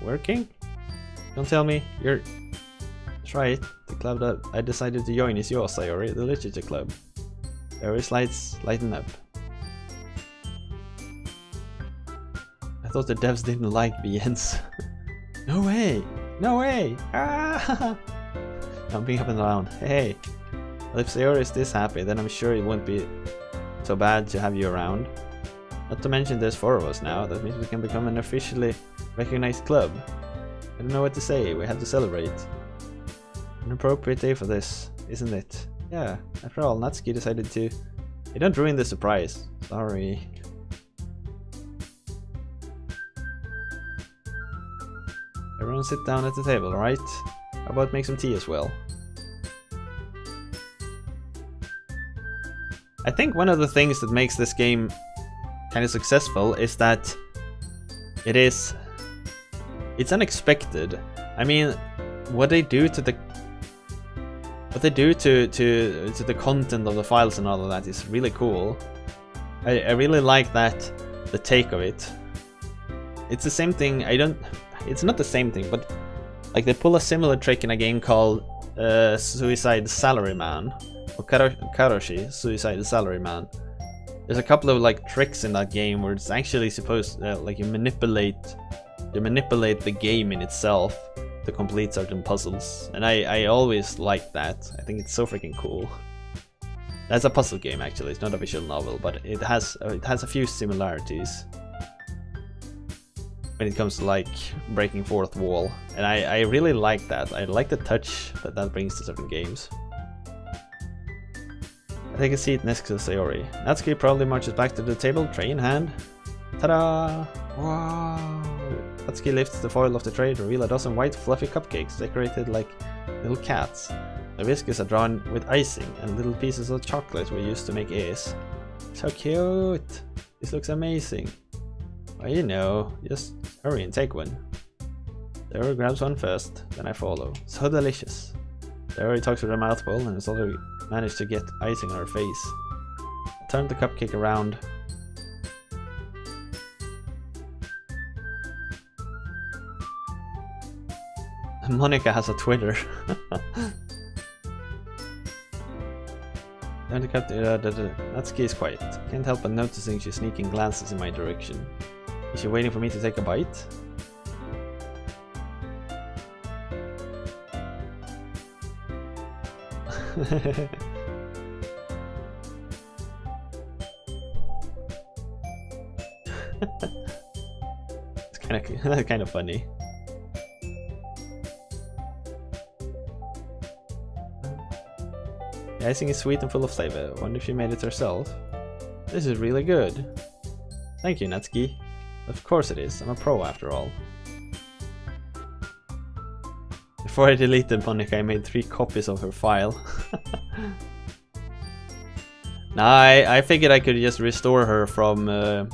Working? Don't tell me you're... That's right, the club that I decided to join is yours, Sayori, the Literature Club. Various lights lighten up. I thought the devs didn't like BNs. No way! No way! Ah! Jumping up and down. Hey! Well, if Sayori is this happy, then I'm sure it won't be so bad to have you around. Not to mention there's 4 of us now, that means we can become an officially recognized club. I don't know what to say, we have to celebrate. An appropriate day for this, isn't it? Yeah, after all, Natsuki decided to... Hey, don't ruin the surprise. Sorry. Everyone sit down at the table, right? How about make some tea as well? I think one of the things that makes this game kind of successful is that it's unexpected. I mean, what they do to the the content of the files and all of that is really cool. I really like that, the take of it. It's the same thing. It's not the same thing, but like they pull a similar trick in a game called Suicide Salaryman, or Karoshi Suicide Salaryman. There's a couple of like tricks in that game where it's actually supposed like you manipulate the game in itself to complete certain puzzles, and I always like that. I think it's so freaking cool. That's a puzzle game actually. It's not a visual novel, but it has a few similarities when it comes to like breaking fourth wall, and I really like that. I like the touch that brings to certain games. I take a seat next to Sayori. Natsuki probably marches back to the table, tray in hand. Ta-da! Wow! Natsuki lifts the foil off the tray to reveal a dozen white fluffy cupcakes decorated like little cats. The biscuits are drawn with icing, and little pieces of chocolate were used to make ears. So cute! This looks amazing. Well, you know, just hurry and take one. Sayori grabs one first, then I follow. So delicious. Sayori talks with her mouth full and has already managed to get icing on her face. I turn the cupcake around. Monica has a Twitter. Turn the cupcake. Natsuki is quiet. Can't help but noticing she's sneaking glances in my direction. Is she waiting for me to take a bite? It's kind of funny. The icing is sweet and full of flavor. Wonder if she made it herself. This is really good. Thank you, Natsuki. Of course it is. I'm a pro after all. Before I deleted Monica, I made 3 copies of her file. Now I figured I could just restore her from the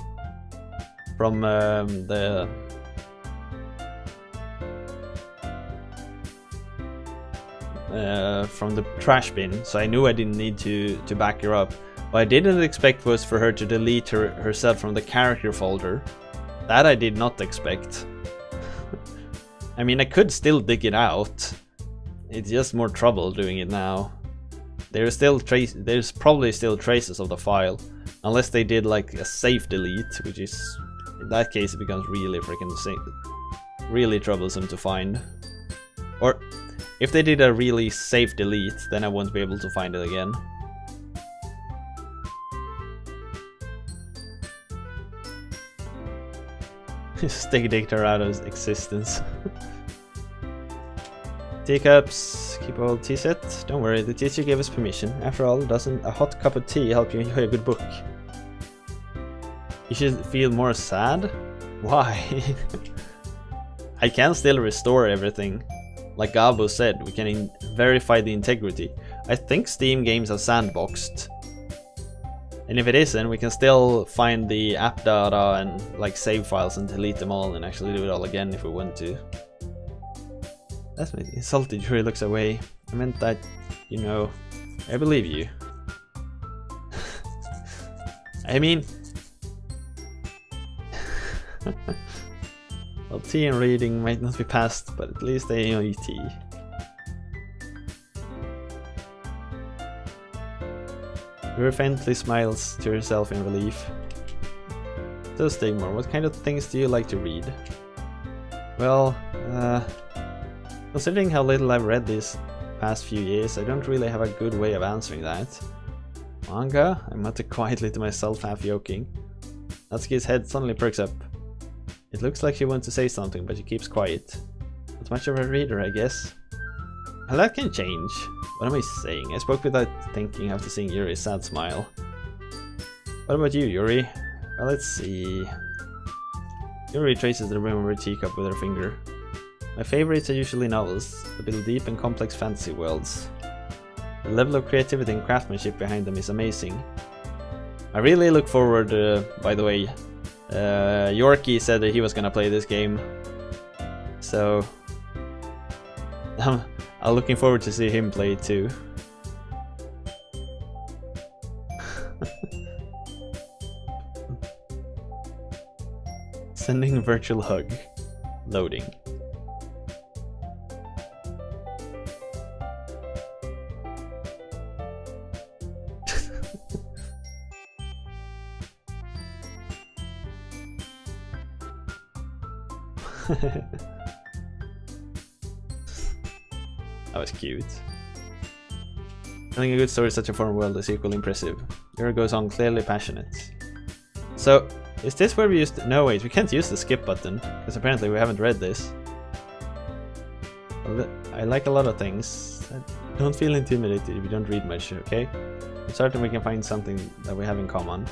trash bin, so I knew I didn't need to back her up. What I didn't expect was for her to delete herself from the character folder. That I did not expect. I mean, I could still dig it out. It's just more trouble doing it now. there's probably still traces of the file, unless they did like a safe delete, which is in that case it becomes really really troublesome to find. Or if they did a really safe delete, then I won't be able to find it again. Stick dictator out of existence. Teacups, keep all tea set. Don't worry, the teacher gave us permission. After all, doesn't a hot cup of tea help you enjoy a good book? You should feel more sad? Why? I can still restore everything. Like Gabo said, we can verify the integrity. I think Steam games are sandboxed. And if it isn't, we can still find the app data and like save files and delete them all and actually do it all again if we want to. That's my insulted Yuri looks away. I meant that, you know, I believe you. I mean... Well, tea and reading might not be passed, but at least they enjoy tea. Yuri faintly smiles to herself in relief. So Stigmore, what kind of things do you like to read? Well, considering how little I've read these past few years, I don't really have a good way of answering that. Manga? I mutter quietly to myself, half joking. Natsuki's head suddenly perks up. It looks like she wants to say something, but she keeps quiet. Not much of a reader, I guess. Well, that can change. What am I saying? I spoke without thinking after seeing Yuri's sad smile. What about you, Yuri? Well, let's see... Yuri traces the rim of her teacup with her finger. My favorites are usually novels, that build deep and complex fantasy worlds. The level of creativity and craftsmanship behind them is amazing. I really look forward, by the way, Yorkie said that he was gonna play this game, so I'm looking forward to see him play it too. Sending virtual hug. Loading. That was cute. Telling a good story in such a foreign world is equally impressive. Yuri goes on, clearly passionate. So, is this where we used... No, wait, we can't use the skip button, because apparently we haven't read this. I like a lot of things. Don't feel intimidated if you don't read much, okay? I'm certain we can find something that we have in common.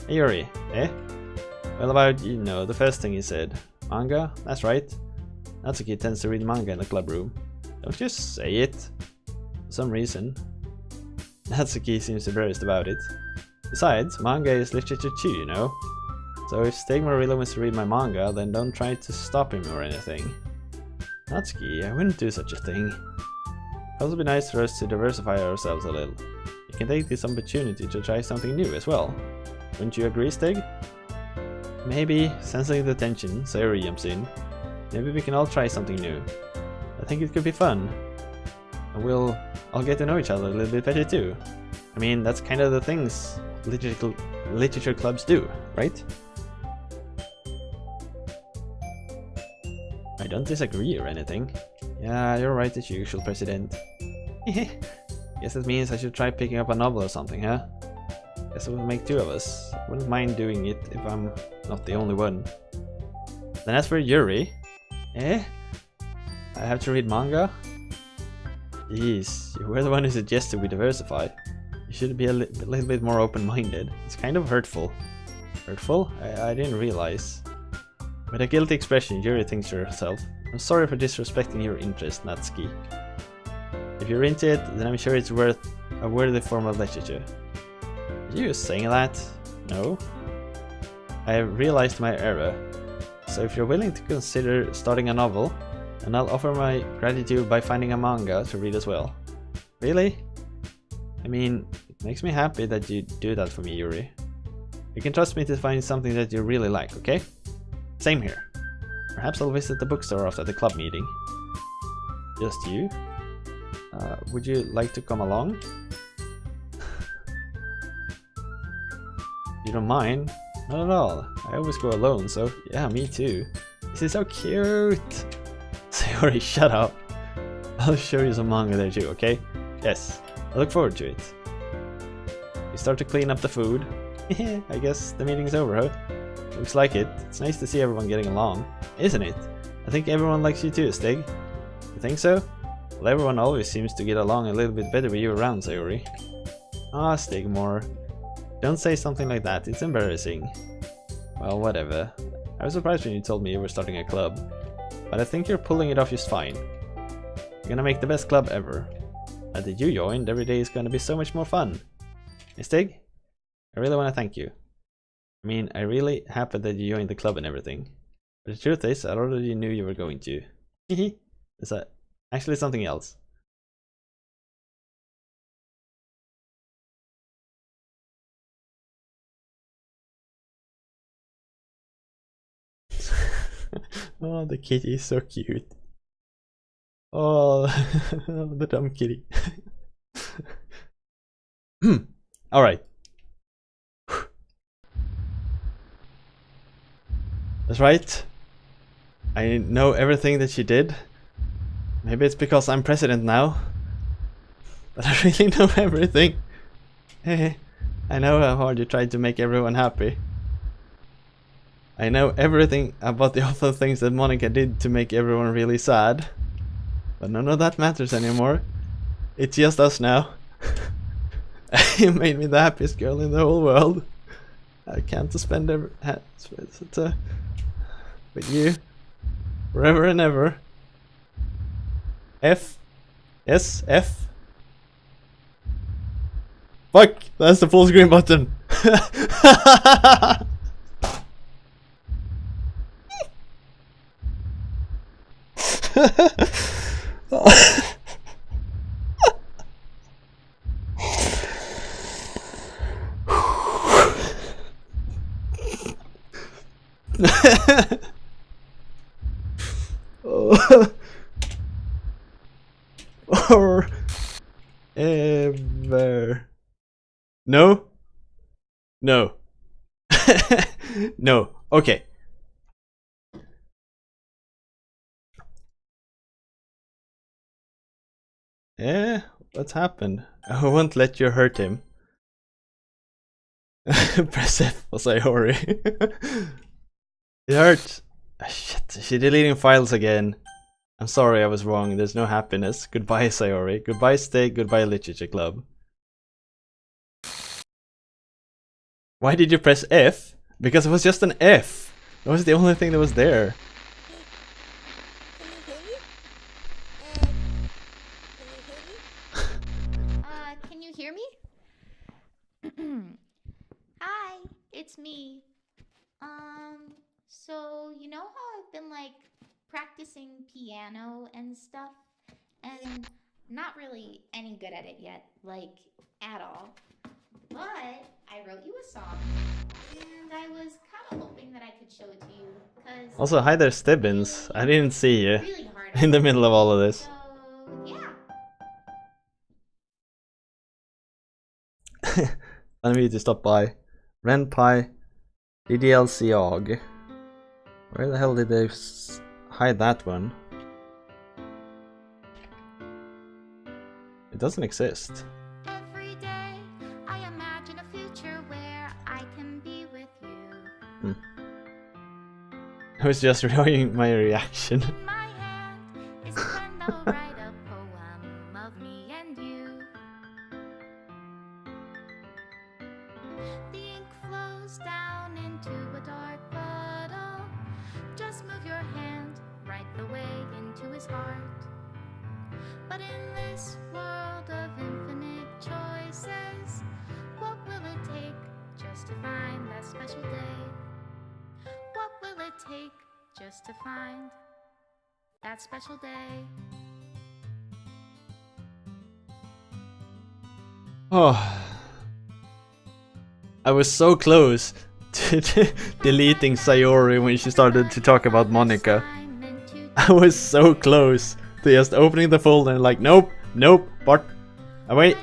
Hey Yuri, eh? Well, about, you know, the first thing you said. Manga? That's right. Natsuki tends to read manga in the club room. Don't just say it. For some reason. Natsuki seems embarrassed about it. Besides, manga is literature too, you know? So if Stigma really wants to read my manga, then don't try to stop him or anything. Natsuki, I wouldn't do such a thing. It'd also be nice for us to diversify ourselves a little. You can take this opportunity to try something new as well. Wouldn't you agree, Stig? Maybe, sensing the tension, Sayori jumps in. Maybe we can all try something new. I think it could be fun. And we'll all get to know each other a little bit better too. I mean, that's kind of the things literature clubs do, right? I don't disagree or anything. Yeah, you're right as usual, President. Guess that means I should try picking up a novel or something, huh? Guess it will make two of us. Wouldn't mind doing it if I'm not the only one. Then as for Yuri... Eh? I have to read manga? Jeez, you were the one who suggested we diversify. You should be a little bit more open-minded. It's kind of hurtful. Hurtful? I didn't realize. With a guilty expression, Yuri thinks to herself, I'm sorry for disrespecting your interest, Natsuki. If you're into it, then I'm sure it's worth a worthy form of literature. Are you saying that? No. I have realized my error. So if you're willing to consider starting a novel, then I'll offer my gratitude by finding a manga to read as well. Really? I mean, it makes me happy that you do that for me, Yuri. You can trust me to find something that you really like, okay? Same here. Perhaps I'll visit the bookstore after the club meeting. Just you? Would you like to come along? You don't mind? Not at all. I always go alone, so yeah, me too. This is so cute! Sayori, shut up. I'll show you some manga there too, okay? Yes, I look forward to it. You start to clean up the food. I guess the meeting's over, huh? Looks like it. It's nice to see everyone getting along, isn't it? I think everyone likes you too, Stig. You think so? Well, everyone always seems to get along a little bit better with you around, Sayori. Ah, Stigmore. Don't say something like that, it's embarrassing. Well, whatever. I was surprised when you told me you were starting a club. But I think you're pulling it off just fine. You're gonna make the best club ever. And if you joined, every day is gonna be so much more fun. Hey, Stig? I really want to thank you. I mean, I'm really happy that you joined the club and everything. But the truth is, I already knew you were going to. Hehe. Is that actually something else? Oh, the kitty is so cute. Oh, the dumb kitty. Alright. That's right. I know everything that she did. Maybe it's because I'm president now. But I really know everything. I know how hard you tried to make everyone happy. I know everything about the awful things that Monica did to make everyone really sad. But none of that matters anymore. It's just us now. You made me the happiest girl in the whole world. I can't spend with you forever and ever. F. Yes, F. Fuck! That's the full screen button. Or ever. No? No. No. Okay. What's happened? I won't let you hurt him. Press F for Sayori. It hurts. Shit, she's deleting files again. I'm sorry, I was wrong. There's no happiness. Goodbye, Sayori. Goodbye, Stig. Goodbye, Literature Club. Why did you press F? Because it was just an F. That was the only thing that was there. Can you hear me? Hi, it's me. So you know how I've been like practicing piano and stuff, and not really any good at it yet, like at all. But I wrote you a song, and I was kind of hoping that I could show it to you, cause Also, hi there, Stibbins. I didn't see you really hard in the middle of all of this. So yeah. I need to stop by. Renpai, DDLCog. Where the hell did they hide that one? It doesn't exist. Every day I imagine a future where I can be with you. I was just enjoying my reaction. In my hand is a pen that'll write a poem of me and you. The ink flows down into a dark puddle. Just move your hand right the way into his heart. But in this world of infinite choices, what will it take just to find that special day? What will it take just to find that special day? Oh, I was so close to deleting Sayori when she started to talk about Monica. I was so close to just opening the folder and like, nope, nope, but wait.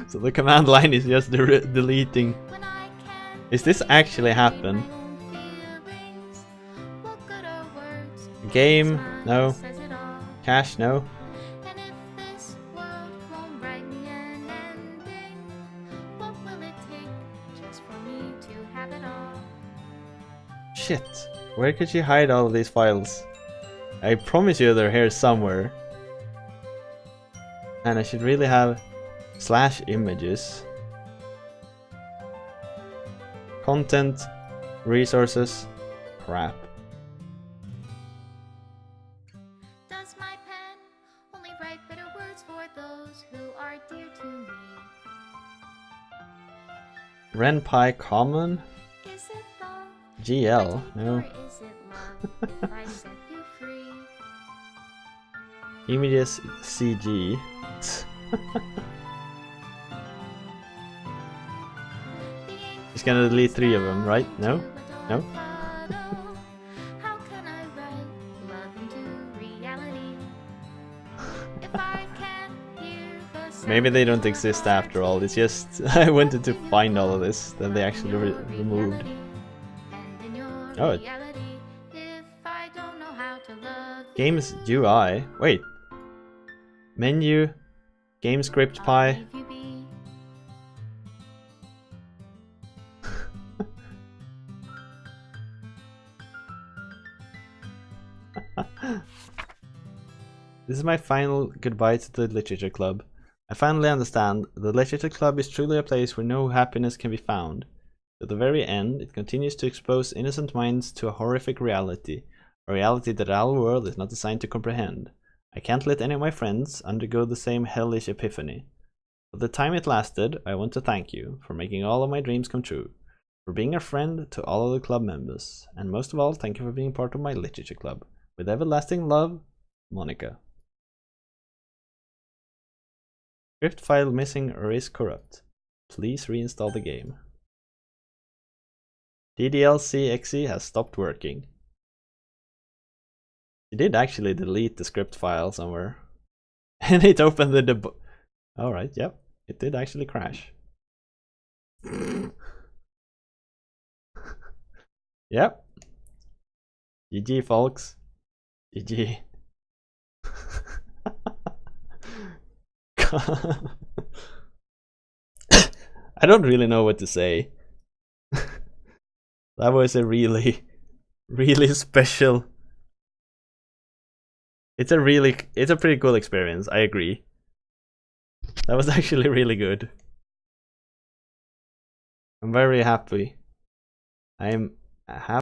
So the command line is just deleting. when I can Is this actually happen? my own feelings. What good are words? Game? Smile No. says it all. Cash? No. And if this world won't write me an ending, what will it take just for me to have it all? Shit. Where could she hide all of these files? I promise you they're here somewhere. And I should really have /images. Content. Resources. Crap. Does my pen only write bitter words for those who are dear to me? RenPy common? Is it love? GL? No. Or is it love if I set you free? Images CG. He's gonna delete 3 of them, right? No? No? How can I write love into reality? If I can't hear the sound Maybe they don't of your exist heart after all. It's just I wanted to find all of this that they actually removed. and in your Oh. reality, if I don't know how to love Games UI. Wait. Menu. Game script I'll pie. leave you be. This is my final goodbye to the Literature Club. I finally understand the Literature Club is truly a place where no happiness can be found. To the very end, it continues to expose innocent minds to a horrific reality, a reality that our world is not designed to comprehend. I can't let any of my friends undergo the same hellish epiphany. For the time it lasted, I want to thank you for making all of my dreams come true, for being a friend to all of the club members, and most of all, thank you for being part of my Literature Club. With everlasting love, Monica. Script file missing or is corrupt. Please reinstall the game. DDLC.exe has stopped working. It did actually delete the script file somewhere. And it opened the debug. Alright, yep. It did actually crash. Yep. GG, folks. GG. I don't really know what to say. That was a really special. It's a pretty cool experience, I agree. That was actually really good. I'm very happy. I'm happy.